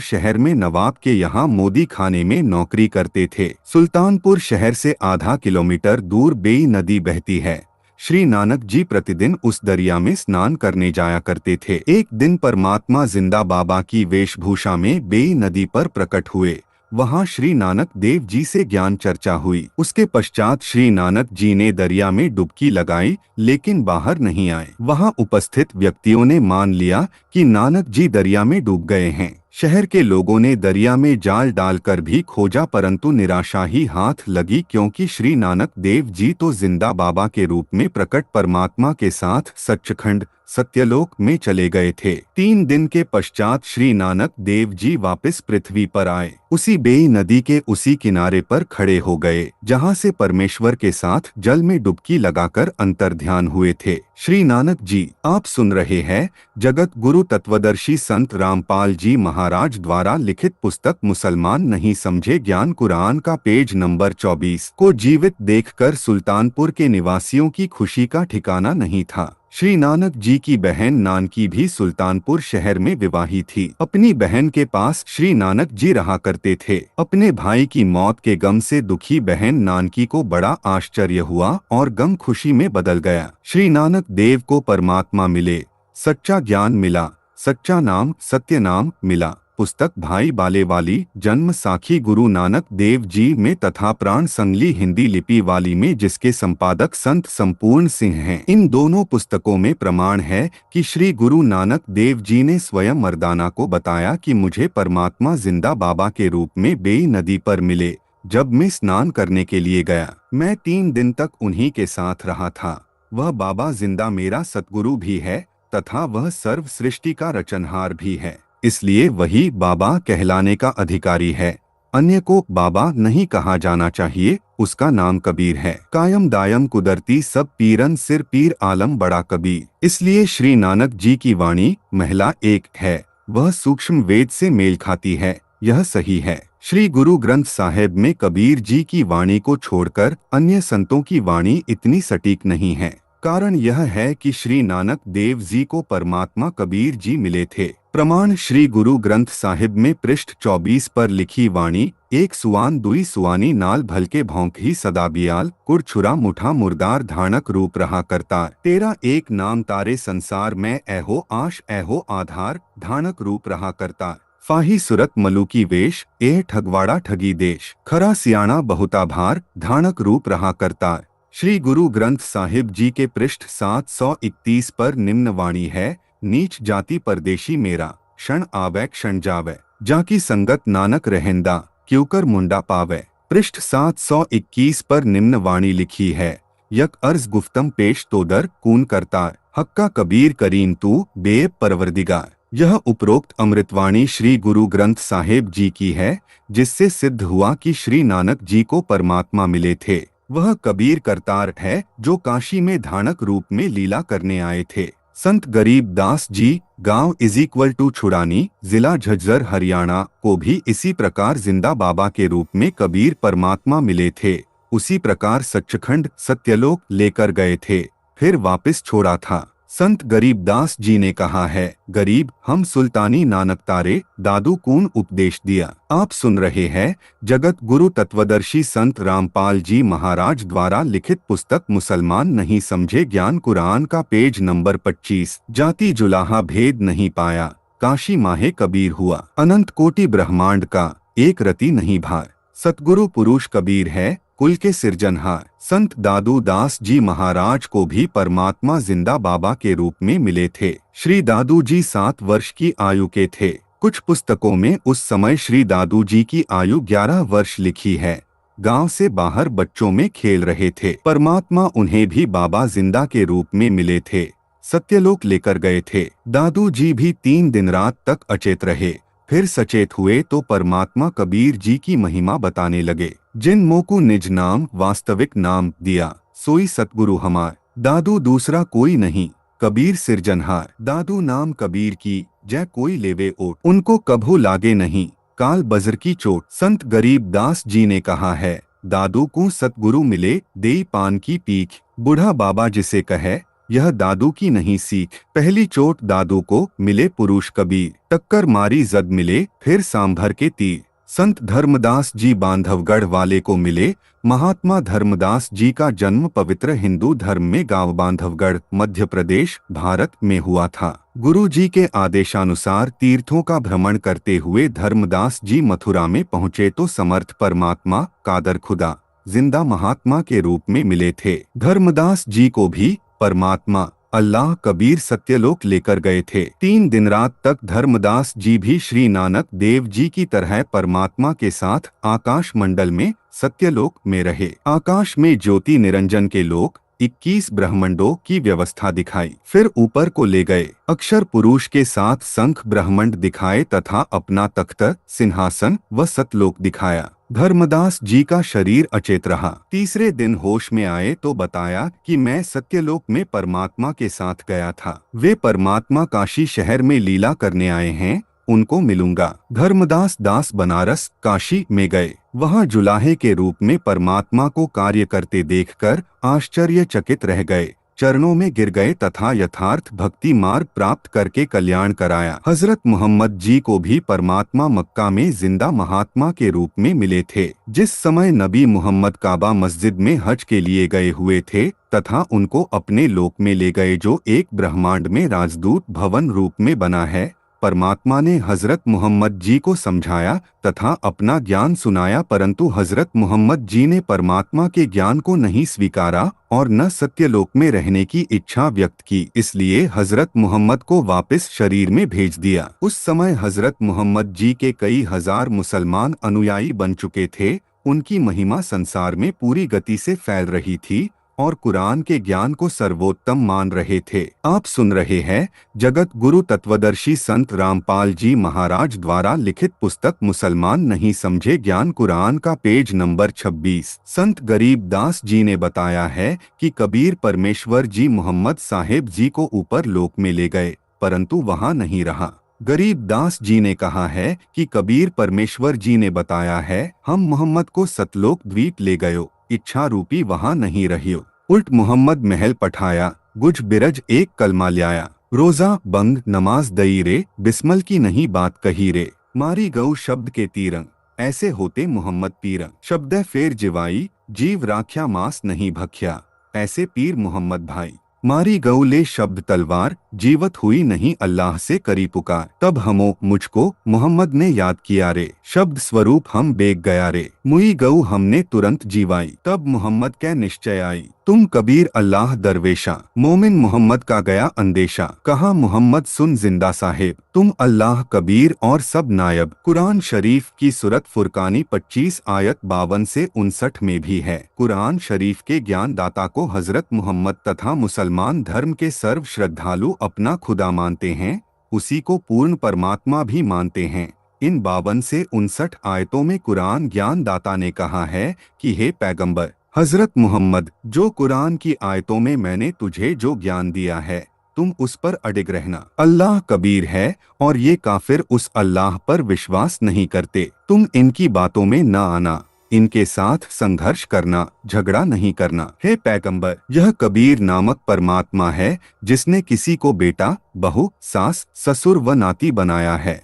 शहर में नवाब के यहाँ मोदी खाने में नौकरी करते थे। सुल्तानपुर शहर से आधा किलोमीटर दूर बेई नदी बहती है। श्री नानक जी प्रतिदिन उस दरिया में स्नान करने जाया करते थे। एक दिन परमात्मा जिंदा बाबा की वेशभूषा में बेई नदी पर प्रकट हुए। वहां श्री नानक देव जी से ज्ञान चर्चा हुई। उसके पश्चात श्री नानक जी ने दरिया में डुबकी लगाई, लेकिन बाहर नहीं आए। वहां उपस्थित व्यक्तियों ने मान लिया कि नानक जी दरिया में डूब गए हैं। शहर के लोगों ने दरिया में जाल डालकर भी खोजा, परंतु निराशा ही हाथ लगी, क्योंकि श्री नानक देव जी तो जिंदा बाबा के रूप में प्रकट परमात्मा के साथ सच्चखंड सत्यलोक में चले गए थे। 3 दिन के पश्चात श्री नानक देव जी वापस पृथ्वी पर आए। उसी बेई नदी के उसी किनारे पर खड़े हो गए, जहां से परमेश्वर के साथ जल में डुबकी लगाकर अंतर्ध्यान हुए थे। श्री नानक जी, आप सुन रहे हैं जगत गुरु तत्वदर्शी संत रामपाल जी महाराज द्वारा लिखित पुस्तक मुसलमान नहीं समझे ज्ञान कुरान का पेज नंबर 24 को जीवित देखकर सुल्तानपुर के निवासियों की खुशी का ठिकाना नहीं था। श्री नानक जी की बहन नानकी भी सुल्तानपुर शहर में विवाही थी। अपनी बहन के पास श्री नानक जी रहा करते थे। अपने भाई की मौत के गम से दुखी बहन नानकी को बड़ा आश्चर्य हुआ और गम खुशी में बदल गया। श्री नानक देव को परमात्मा मिले, सच्चा ज्ञान मिला, सच्चा नाम सत्य नाम मिला। पुस्तक भाई बाले वाली जन्म साखी गुरु नानक देव जी में तथा प्राण संगली हिंदी लिपि वाली में, जिसके संपादक संत संपूर्ण सिंह हैं। इन दोनों पुस्तकों में प्रमाण है कि श्री गुरु नानक देव जी ने स्वयं मर्दाना को बताया कि मुझे परमात्मा जिंदा बाबा के रूप में बेई नदी पर मिले। जब मैं स्नान करने के लिए गया, मैं 3 दिन तक उन्हीं के साथ रहा था। वह बाबा जिंदा मेरा सतगुरु भी है तथा वह सर्व सृष्टि का रचनहार भी है, इसलिए वही बाबा कहलाने का अधिकारी है। अन्य को बाबा नहीं कहा जाना चाहिए। उसका नाम कबीर है। कायम दायम कुदरती सब पीरन सिर पीर आलम बड़ा कबीर। इसलिए श्री नानक जी की वाणी महिला एक है, वह सूक्ष्म वेद से मेल खाती है, यह सही है। श्री गुरु ग्रंथ साहिब में कबीर जी की वाणी को छोड़कर अन्य संतों की वाणी इतनी सटीक नहीं है। कारण यह है कि श्री नानक देव जी को परमात्मा कबीर जी मिले थे। प्रमाण श्री गुरु ग्रंथ साहिब में पृष्ठ 24 पर लिखी वाणी, एक सुआन दुई सुआनी नाल भलके भौंक ही सदा बियाल, कुड़ छुरा मुठा मुर्दार धानक रूप रहा करतार, तेरा एक नाम तारे संसार में ऐहो आश ऐहो आधार, धानक रूप रहा करतार। फाही सुरत मलुकी वेश, एह ठगवाड़ा ठगी देश, खरा सियाणा बहुता भार, धानक रूप रहा करतार। श्री गुरु ग्रंथ साहिब जी के पृष्ठ 731 पर निम्न वाणी है, नीच जाति परदेशी मेरा, क्षण आवे क्षण जावे, जाकी संगत नानक रहेंदा, क्योंकर मुंडा पावे। पृष्ठ 721 पर निम्न वाणी लिखी है, यक अर्ज गुफ्तम पेश तोदर कून करता, हक्का कबीर करीन तू बेब परवरदिगार। यह उपरोक्त अमृतवाणी श्री गुरु ग्रंथ साहिब जी की है, जिससे सिद्ध हुआ कि श्री नानक जी को परमात्मा मिले थे। वह कबीर करतार है जो काशी में धानक रूप में लीला करने आए थे। संत गरीब दास जी, गांव = छुड़ानी, जिला झज्जर हरियाणा, को भी इसी प्रकार जिंदा बाबा के रूप में कबीर परमात्मा मिले थे। उसी प्रकार सच्चखंड सत्यलोक लेकर गए थे, फिर वापस छोड़ा था। संत गरीब दास जी ने कहा है, गरीब हम सुल्तानी नानक तारे, दादू कून उपदेश दिया। आप सुन रहे हैं जगत गुरु तत्वदर्शी संत रामपाल जी महाराज द्वारा लिखित पुस्तक मुसलमान नहीं समझे ज्ञान कुरान का पेज नंबर 25। जाति जुलाहा भेद नहीं पाया, काशी माहे कबीर हुआ, अनंत कोटि ब्रह्मांड का एक रति नहीं भार। सतगुरु पुरुष कबीर है, कुल के सिरजनहार। संत दादू दास जी महाराज को भी परमात्मा जिंदा बाबा के रूप में मिले थे। श्री दादू जी 7 वर्ष की आयु के थे। कुछ पुस्तकों में उस समय श्री दादू जी की आयु 11 वर्ष लिखी है। गांव से बाहर बच्चों में खेल रहे थे। परमात्मा उन्हें भी बाबा जिंदा के रूप में मिले थे, सत्यलोक लेकर गए थे। दादू जी भी 3 दिन रात तक अचेत रहे, फिर सचेत हुए तो परमात्मा कबीर जी की महिमा बताने लगे। जिन मोकू निज नाम वास्तविक नाम दिया, सोई सतगुरु हमार, दादू दूसरा कोई नहीं, कबीर सिरजनहार। दादू नाम कबीर की, जय कोई लेवे ओट, उनको कभू लागे नहीं, काल बजर की चोट। संत गरीब दास जी ने कहा है, दादू को सतगुरु मिले, देई पान की पीख, बूढ़ा बाबा जिसे कहे, यह दादू की नहीं सीख। पहली चोट दादू को मिले पुरुष कबीर, टक्कर मारी जद मिले, फिर सांभर के तीर। संत धर्मदास जी बांधवगढ़ वाले को मिले। महात्मा धर्मदास जी का जन्म पवित्र हिंदू धर्म में गांव बांधवगढ़, मध्य प्रदेश, भारत में हुआ था। गुरु जी के आदेशानुसार तीर्थों का भ्रमण करते हुए धर्मदास जी मथुरा में पहुँचे तो समर्थ परमात्मा कादर खुदा जिंदा महात्मा के रूप में मिले थे। धर्मदास जी को भी परमात्मा अल्लाह कबीर सत्यलोक लेकर गए थे। 3 दिन रात तक धर्मदास जी भी श्री नानक देव जी की तरह परमात्मा के साथ आकाश मंडल में सत्यलोक में रहे। आकाश में ज्योति निरंजन के लोक 21 ब्रह्मंडों की व्यवस्था दिखाई। फिर ऊपर को ले गए, अक्षर पुरुष के साथ संख ब्रह्मंड दिखाए तथा अपना तख्त, सिंहासन व सतलोक दिखाया। धर्मदास जी का शरीर अचेत रहा। तीसरे दिन होश में आए तो बताया कि मैं सत्यलोक में परमात्मा के साथ गया था। वे परमात्मा काशी शहर में लीला करने आए हैं, उनको मिलूंगा। धर्मदास दास बनारस काशी में गए। वहां जुलाहे के रूप में परमात्मा को कार्य करते देखकर आश्चर्यचकित रह गए। चरणों में गिर गए तथा यथार्थ भक्ति मार्ग प्राप्त करके कल्याण कराया। हजरत मोहम्मद जी को भी परमात्मा मक्का में जिंदा महात्मा के रूप में मिले थे। जिस समय नबी मोहम्मद काबा मस्जिद में हज के लिए गए हुए थे तथा उनको अपने लोक में ले गए जो एक ब्रह्मांड में राजदूत भवन रूप में बना है। परमात्मा ने हजरत मोहम्मद जी को समझाया तथा अपना ज्ञान सुनाया, परंतु हजरत मोहम्मद जी ने परमात्मा के ज्ञान को नहीं स्वीकारा और न सत्यलोक में रहने की इच्छा व्यक्त की। इसलिए हजरत मोहम्मद को वापस शरीर में भेज दिया। उस समय हजरत मोहम्मद जी के कई हजार मुसलमान अनुयायी बन चुके थे। उनकी महिमा संसार में पूरी गति से फैल रही थी और कुरान के ज्ञान को सर्वोत्तम मान रहे थे। आप सुन रहे हैं जगत गुरु तत्वदर्शी संत रामपाल जी महाराज द्वारा लिखित पुस्तक मुसलमान नहीं समझे ज्ञान कुरान का पेज नंबर 26। संत गरीब दास जी ने बताया है कि कबीर परमेश्वर जी मोहम्मद साहेब जी को ऊपर लोक में ले गए, परंतु वहां नहीं रहा। गरीब दास जी ने कहा है कि कबीर परमेश्वर जी ने बताया है, हम मोहम्मद को सतलोक द्वीप ले गयो, इच्छा रूपी वहां नहीं रहियो। उल्ट मोहम्मद महल पठाया, गुज बिरज एक कलमा ल्याया, रोजा बंग नमाज दई रे, बिस्मल की नहीं बात कही रे, मारी गऊ शब्द के तीरंग, ऐसे होते मोहम्मद पीरंग। शब्द फेर जिवाई, जीव राख्या मास नहीं भख्या, ऐसे पीर मोहम्मद भाई। मारी गऊ ले शब्द तलवार, जीवत हुई नहीं अल्लाह से करी पुकार। तब हमो मुझको मोहम्मद ने याद किया रे, शब्द स्वरूप हम बेग गया रे, मुई गऊ हमने तुरंत जीवाई। तब मोहम्मद कै निश्चय आई, तुम कबीर अल्लाह दरवेशा। मोमिन मोहम्मद का गया अंदेशा, कहा मोहम्मद सुन जिंदा साहेब, तुम अल्लाह कबीर और सब नायब। कुरान शरीफ की सूरत फुरकानी 25 आयत 52 से 59 में भी है। कुरान शरीफ के ज्ञान दाता को हजरत मोहम्मद तथा मुसलमान धर्म के सर्व श्रद्धालु अपना खुदा मानते हैं, उसी को पूर्ण परमात्मा भी मानते हैं। इन 52 से 59 आयतों में कुरान ज्ञान दाता ने कहा है कि हे पैगंबर हजरत मोहम्मद, जो कुरान की आयतों में मैंने तुझे जो ज्ञान दिया है तुम उस पर अडिग रहना। अल्लाह कबीर है और ये काफिर उस अल्लाह पर विश्वास नहीं करते। तुम इनकी बातों में न आना, इनके साथ संघर्ष करना, झगड़ा नहीं करना। हे पैगंबर, यह कबीर नामक परमात्मा है जिसने किसी को बेटा, बहू, सास, ससुर व नाती बनाया है।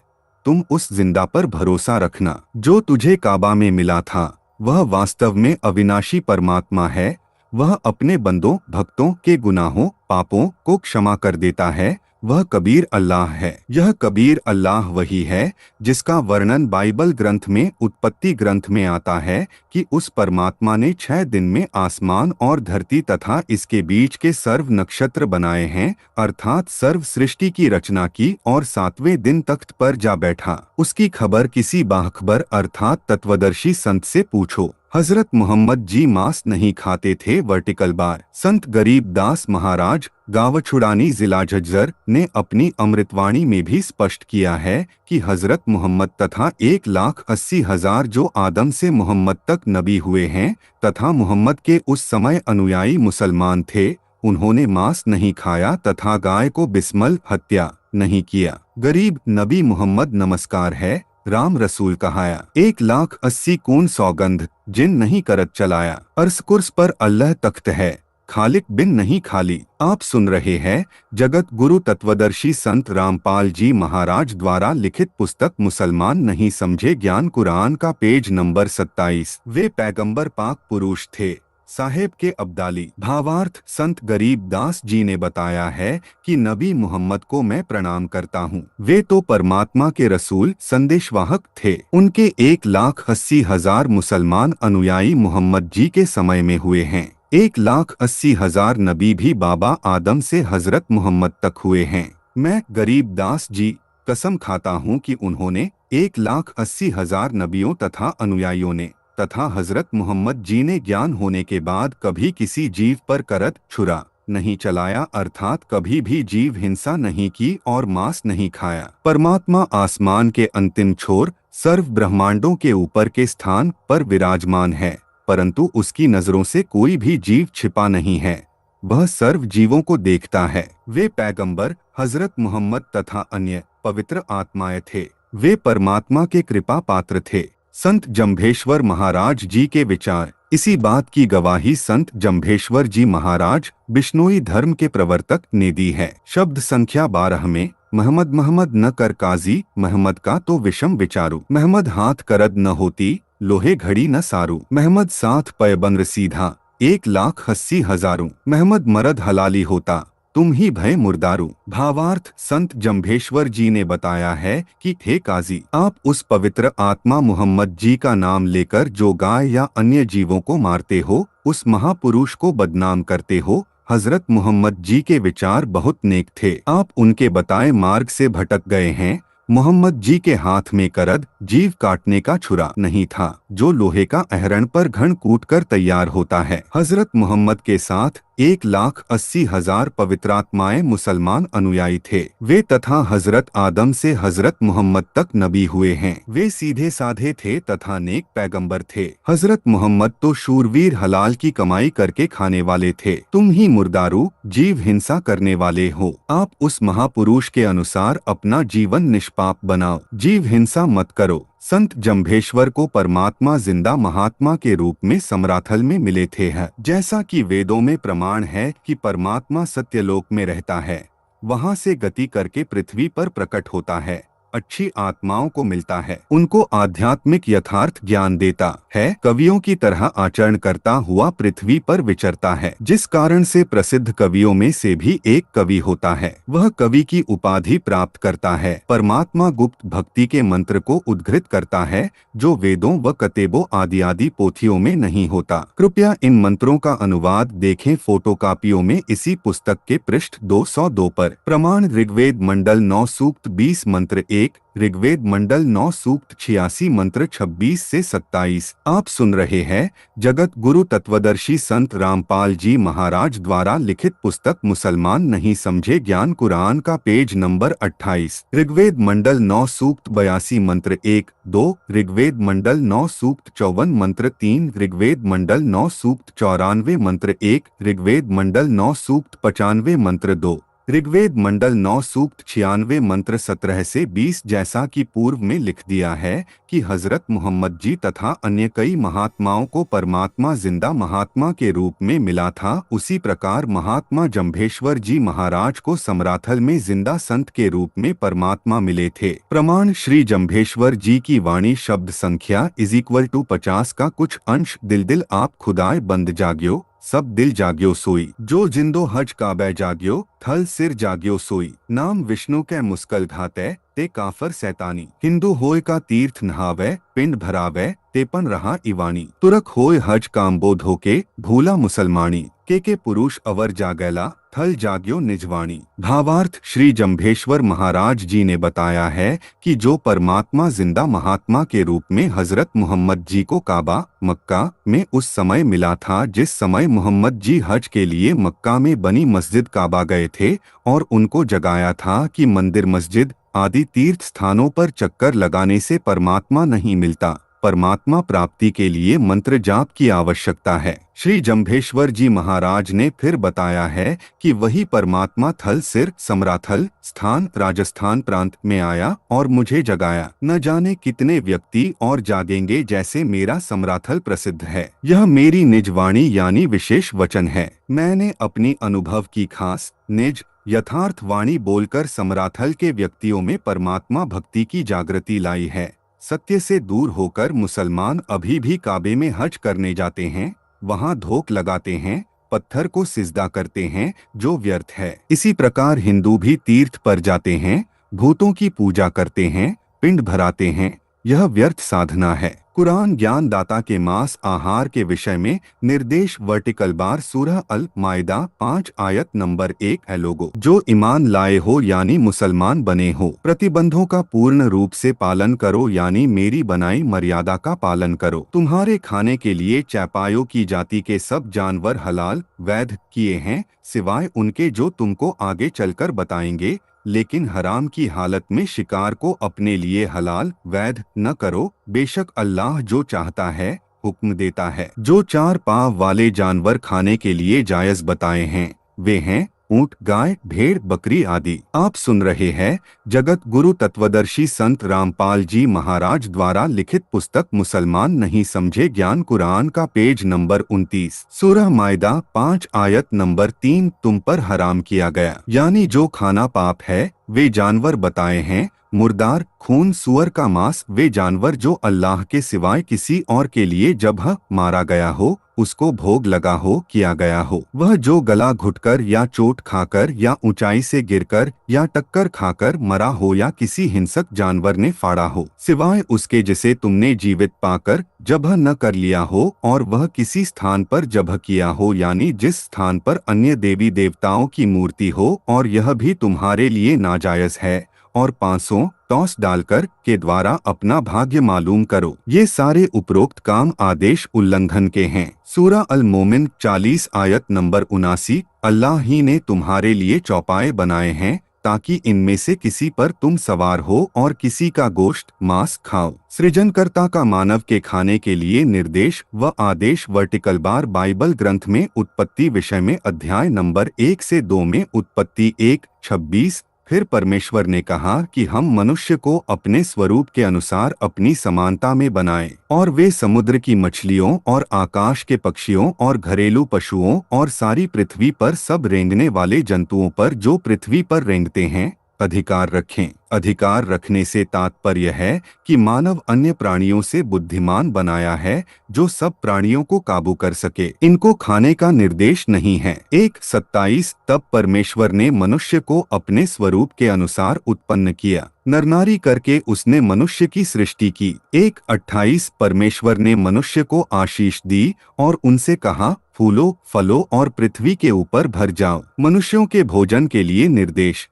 तुम उस जिंदा पर भरोसा रखना जो तुझे काबा में मिला था। वह वास्तव में अविनाशी परमात्मा है। वह अपने बंदों भक्तों के गुनाहों पापों को क्षमा कर देता है। वह कबीर अल्लाह है। यह कबीर अल्लाह वही है जिसका वर्णन बाइबल ग्रंथ में उत्पत्ति ग्रंथ में आता है कि उस परमात्मा ने 6 दिन में आसमान और धरती तथा इसके बीच के सर्व नक्षत्र बनाए हैं, अर्थात सर्व सृष्टि की रचना की और 7वें दिन तख्त पर जा बैठा। उसकी खबर किसी बाखबर अर्थात तत्वदर्शी संत से पूछो। हजरत मोहम्मद जी मांस नहीं खाते थे। Vertical bar. संत गरीब दास महाराज गावछुड़ानी जिला झज्जर ने अपनी अमृतवाणी में भी स्पष्ट किया है कि हजरत मोहम्मद तथा 1,80,000 जो आदम से मोहम्मद तक नबी हुए हैं तथा मोहम्मद के उस समय अनुयायी मुसलमान थे, उन्होंने मांस नहीं खाया तथा गाय को बिस्मल हत्या नहीं किया। गरीब नबी मोहम्मद नमस्कार है, राम रसूल कहाया। 1,80,000 कून सौगंध जिन नहीं करत चलाया। अर्श कुर्स पर अल्लाह तख्त है, खालिक बिन नहीं खाली। आप सुन रहे हैं जगत गुरु तत्वदर्शी संत रामपाल जी महाराज द्वारा लिखित पुस्तक मुसलमान नहीं समझे ज्ञान कुरान का पेज नंबर 27। वे पैगंबर पाक पुरुष थे, साहेब के अब्दाली। भावार्थ, संत गरीब दास जी ने बताया है कि नबी मोहम्मद को मैं प्रणाम करता हूँ। वे तो परमात्मा के रसूल संदेशवाहक थे। उनके 1,80,000 मुसलमान अनुयायी मोहम्मद जी के समय में हुए हैं। 1,80,000 नबी भी बाबा आदम से हजरत मोहम्मद तक हुए हैं। मैं गरीब दास जी कसम खाता हूँ कि उन्होंने 1,80,000 नबियों तथा अनुयायियों ने तथा हजरत मोहम्मद जी ने ज्ञान होने के बाद कभी किसी जीव पर करत छुरा नहीं चलाया, अर्थात कभी भी जीव हिंसा नहीं की और मांस नहीं खाया। परमात्मा आसमान के अंतिम छोर सर्व ब्रह्मांडों के ऊपर के स्थान पर विराजमान है, परंतु उसकी नजरों से कोई भी जीव छिपा नहीं है। वह सर्व जीवों को देखता है। वे पैगंबर हजरत मोहम्मद तथा अन्य पवित्र आत्माएं थे। वे परमात्मा के कृपा पात्र थे। संत जम्भेश्वर महाराज जी के विचार। इसी बात की गवाही संत जम्भेश्वर जी महाराज बिश्नोई धर्म के प्रवर्तक ने दी है। शब्द संख्या 12 में महमद न कर काजी, महमद का तो विषम विचारू। महमद हाथ करद न होती, लोहे घड़ी न सारू। महमद साथ पैबंद सीधा, 1,80,000। महमद मरद हलाली होता, तुम ही भय मुर्दारू। भावार्थ, संत जम्भेश्वर जी ने बताया है कि हे काजी, आप उस पवित्र आत्मा मोहम्मद जी का नाम लेकर जो गाय या अन्य जीवों को मारते हो, उस महापुरुष को बदनाम करते हो। हजरत मोहम्मद जी के विचार बहुत नेक थे। आप उनके बताए मार्ग से भटक गए हैं। मोहम्मद जी के हाथ में करद जीव काटने का छुरा नहीं था, जो लोहे का अहरण पर घन कूटकर तैयार होता है। हजरत मोहम्मद के साथ 1,80,000 पवित्रात्माएं मुसलमान अनुयायी थे। वे तथा हजरत आदम से हजरत मोहम्मद तक नबी हुए हैं। वे सीधे साधे थे तथा नेक पैगंबर थे। हजरत मोहम्मद तो शूरवीर हलाल की कमाई करके खाने वाले थे। तुम ही मुर्दारू जीव हिंसा करने वाले हो। आप उस महापुरुष के अनुसार अपना जीवन निष्पाप बनाओ, जीव हिंसा मत करो। संत जम्भेश्वर को परमात्मा जिंदा महात्मा के रूप में समराथल में मिले थे है। जैसा कि वेदों में प्रमाण है कि परमात्मा सत्यलोक में रहता है, वहां से गति करके पृथ्वी पर प्रकट होता है। अच्छी आत्माओं को मिलता है। उनको आध्यात्मिक यथार्थ ज्ञान देता है। कवियों की तरह आचरण करता हुआ पृथ्वी पर विचरता है, जिस कारण से प्रसिद्ध कवियों में से भी एक कवि होता है। वह कवि की उपाधि प्राप्त करता है। परमात्मा गुप्त भक्ति के मंत्र को उद्घृत करता है, जो वेदों व कतेबों आदि पोथियों में नहीं होता। कृपया इन मंत्रों का अनुवाद देखें फोटोकॉपियों में इसी पुस्तक के पृष्ठ 202 पर। प्रमाण: ऋग्वेद मंडल 9 सूक्त 20 मंत्र 1, ऋग्वेद मंडल 9 सूक्त 86 मंत्र 26 से 27। आप सुन रहे हैं जगत गुरु तत्वदर्शी संत रामपाल जी महाराज द्वारा लिखित पुस्तक मुसलमान नहीं समझे ज्ञान कुरान का पेज नंबर 28। ऋग्वेद मंडल 9 सूक्त 82 मंत्र 1, 2, ऋग्वेद मंडल 9 सूक्त 54 मंत्र 3, ऋग्वेद मंडल 9 सूक्त 94 मंत्र 1, ऋग्वेद मंडल 9 सूक्त 95 मंत्र 2, ऋग्वेद मंडल 9 सूक्त 96 मंत्र 17 से 20। जैसा कि पूर्व में लिख दिया है कि हजरत मोहम्मद जी तथा अन्य कई महात्माओं को परमात्मा जिंदा महात्मा के रूप में मिला था, उसी प्रकार महात्मा जम्भेश्वर जी महाराज को समराथल में जिंदा संत के रूप में परमात्मा मिले थे। प्रमाण: श्री जम्भेश्वर जी की वाणी शब्द संख्या = 50 का कुछ अंश। दिल आप खुदाए बंद जाग्यो, सब दिल जाग्यो सोई, जो जिंदो हज काबे जाग्यो, थल सिर जाग्यो सोई। नाम विष्णु के मुस्कल घाते ते काफर सैतानी। हिंदू होय का तीर्थ नहावे, पिंड भरावे, तेपन रहा इवानी। तुरक होय हज काम्बो धोके, भूला मुसलमानी। के पुरुष अवर जागैला, थल जाग्यो निजवाणी। भावार्थ: श्री जम्भेश्वर महाराज जी ने बताया है कि जो परमात्मा जिंदा महात्मा के रूप में हजरत मोहम्मद जी को काबा मक्का में उस समय मिला था जिस समय मोहम्मद जी हज के लिए मक्का में बनी मस्जिद काबा गए थे, और उनको जगाया था कि मंदिर मस्जिद आदि तीर्थ स्थानों पर चक्कर लगाने से परमात्मा नहीं मिलता, परमात्मा प्राप्ति के लिए मंत्र जाप की आवश्यकता है। श्री जम्भेश्वर जी महाराज ने फिर बताया है कि वही परमात्मा थल सिर समराथल स्थान राजस्थान प्रांत में आया और मुझे जगाया। न जाने कितने व्यक्ति और जागेंगे जैसे मेरा समराथल प्रसिद्ध है। यह मेरी निजवाणी यानी विशेष वचन है। मैंने अपनी अनुभव की खास निज यथार्थ वाणी बोलकर समराथल के व्यक्तियों में परमात्मा भक्ति की जागृति लाई है। सत्य से दूर होकर मुसलमान अभी भी काबे में हज करने जाते हैं, वहां धोख लगाते हैं, पत्थर को सिजदा करते हैं, जो व्यर्थ है। इसी प्रकार हिंदू भी तीर्थ पर जाते हैं, भूतों की पूजा करते हैं, पिंड भराते हैं, यह व्यर्थ साधना है। कुरान ज्ञान दाता के मांस आहार के विषय में निर्देश वर्टिकल बार सूरह अल माइदा 5 आयत नंबर 1 है। लोगों जो ईमान लाए हो यानी मुसलमान बने हो, प्रतिबंधों का पूर्ण रूप से पालन करो यानी मेरी बनाई मर्यादा का पालन करो। तुम्हारे खाने के लिए चैपायों की जाति के सब जानवर हलाल वैध किए हैं, सिवाय उनके जो तुमको आगे चलकर बताएंगे, लेकिन हराम की हालत में शिकार को अपने लिए हलाल वैध न करो। बेशक अल्लाह जो चाहता है हुक्म देता है। जो 4 पाँव वाले जानवर खाने के लिए जायज बताए हैं वे हैं ऊंट, गाय, भेड़, बकरी आदि। आप सुन रहे हैं जगत गुरु तत्वदर्शी संत रामपाल जी महाराज द्वारा लिखित पुस्तक मुसलमान नहीं समझे ज्ञान कुरान का पेज नंबर 29। सूरह माइदा 5 आयत नंबर 3 तुम पर हराम किया गया यानी जो खाना पाप है वे जानवर बताए हैं। मुर्दार, खून, सुअर का मांस, वे जानवर जो अल्लाह के सिवाय किसी और के लिए जब मारा गया हो, उसको भोग लगा हो, किया गया हो। वह जो गला घुटकर या चोट खाकर या ऊंचाई से गिरकर या टक्कर खाकर मरा हो या किसी हिंसक जानवर ने फाड़ा हो, सिवाय उसके जिसे तुमने जीवित पाकर जबह न कर लिया हो और वह किसी स्थान पर जबह किया हो यानी जिस स्थान पर अन्य देवी देवताओं की मूर्ति हो, और यह भी तुम्हारे लिए नाजायज है। और 500 टॉस डालकर के द्वारा अपना भाग्य मालूम करो। ये सारे उपरोक्त काम आदेश उल्लंघन के हैं। सूरह अल मोमिन 40 आयत नंबर 79 अल्लाह ही ने तुम्हारे लिए चौपाए बनाए हैं ताकि इनमें से किसी पर तुम सवार हो और किसी का गोश्त मांस खाओ। सृजनकर्ता का मानव के खाने के लिए निर्देश व आदेश वर्टिकल बार बाइबल ग्रंथ में उत्पत्ति विषय में अध्याय नंबर 1 से 2 में उत्पत्ति 1:26। फिर परमेश्वर ने कहा कि हम मनुष्य को अपने स्वरूप के अनुसार अपनी समानता में बनाएं, और वे समुद्र की मछलियों और आकाश के पक्षियों और घरेलू पशुओं और सारी पृथ्वी पर सब रेंगने वाले जंतुओं पर जो पृथ्वी पर रेंगते हैं अधिकार रखें। अधिकार रखने से तात्पर्य है कि मानव अन्य प्राणियों से बुद्धिमान बनाया है जो सब प्राणियों को काबू कर सके। इनको खाने का निर्देश नहीं है। 1:27 तब परमेश्वर ने मनुष्य को अपने स्वरूप के अनुसार उत्पन्न किया, नर नारी करके उसने मनुष्य की सृष्टि की। 1:28 परमेश्वर ने मनुष्य को आशीष दी और उनसे कहा, फूलो, फलो और पृथ्वी के ऊपर भर जाओ। मनुष्यों के भोजन के लिए निर्देश।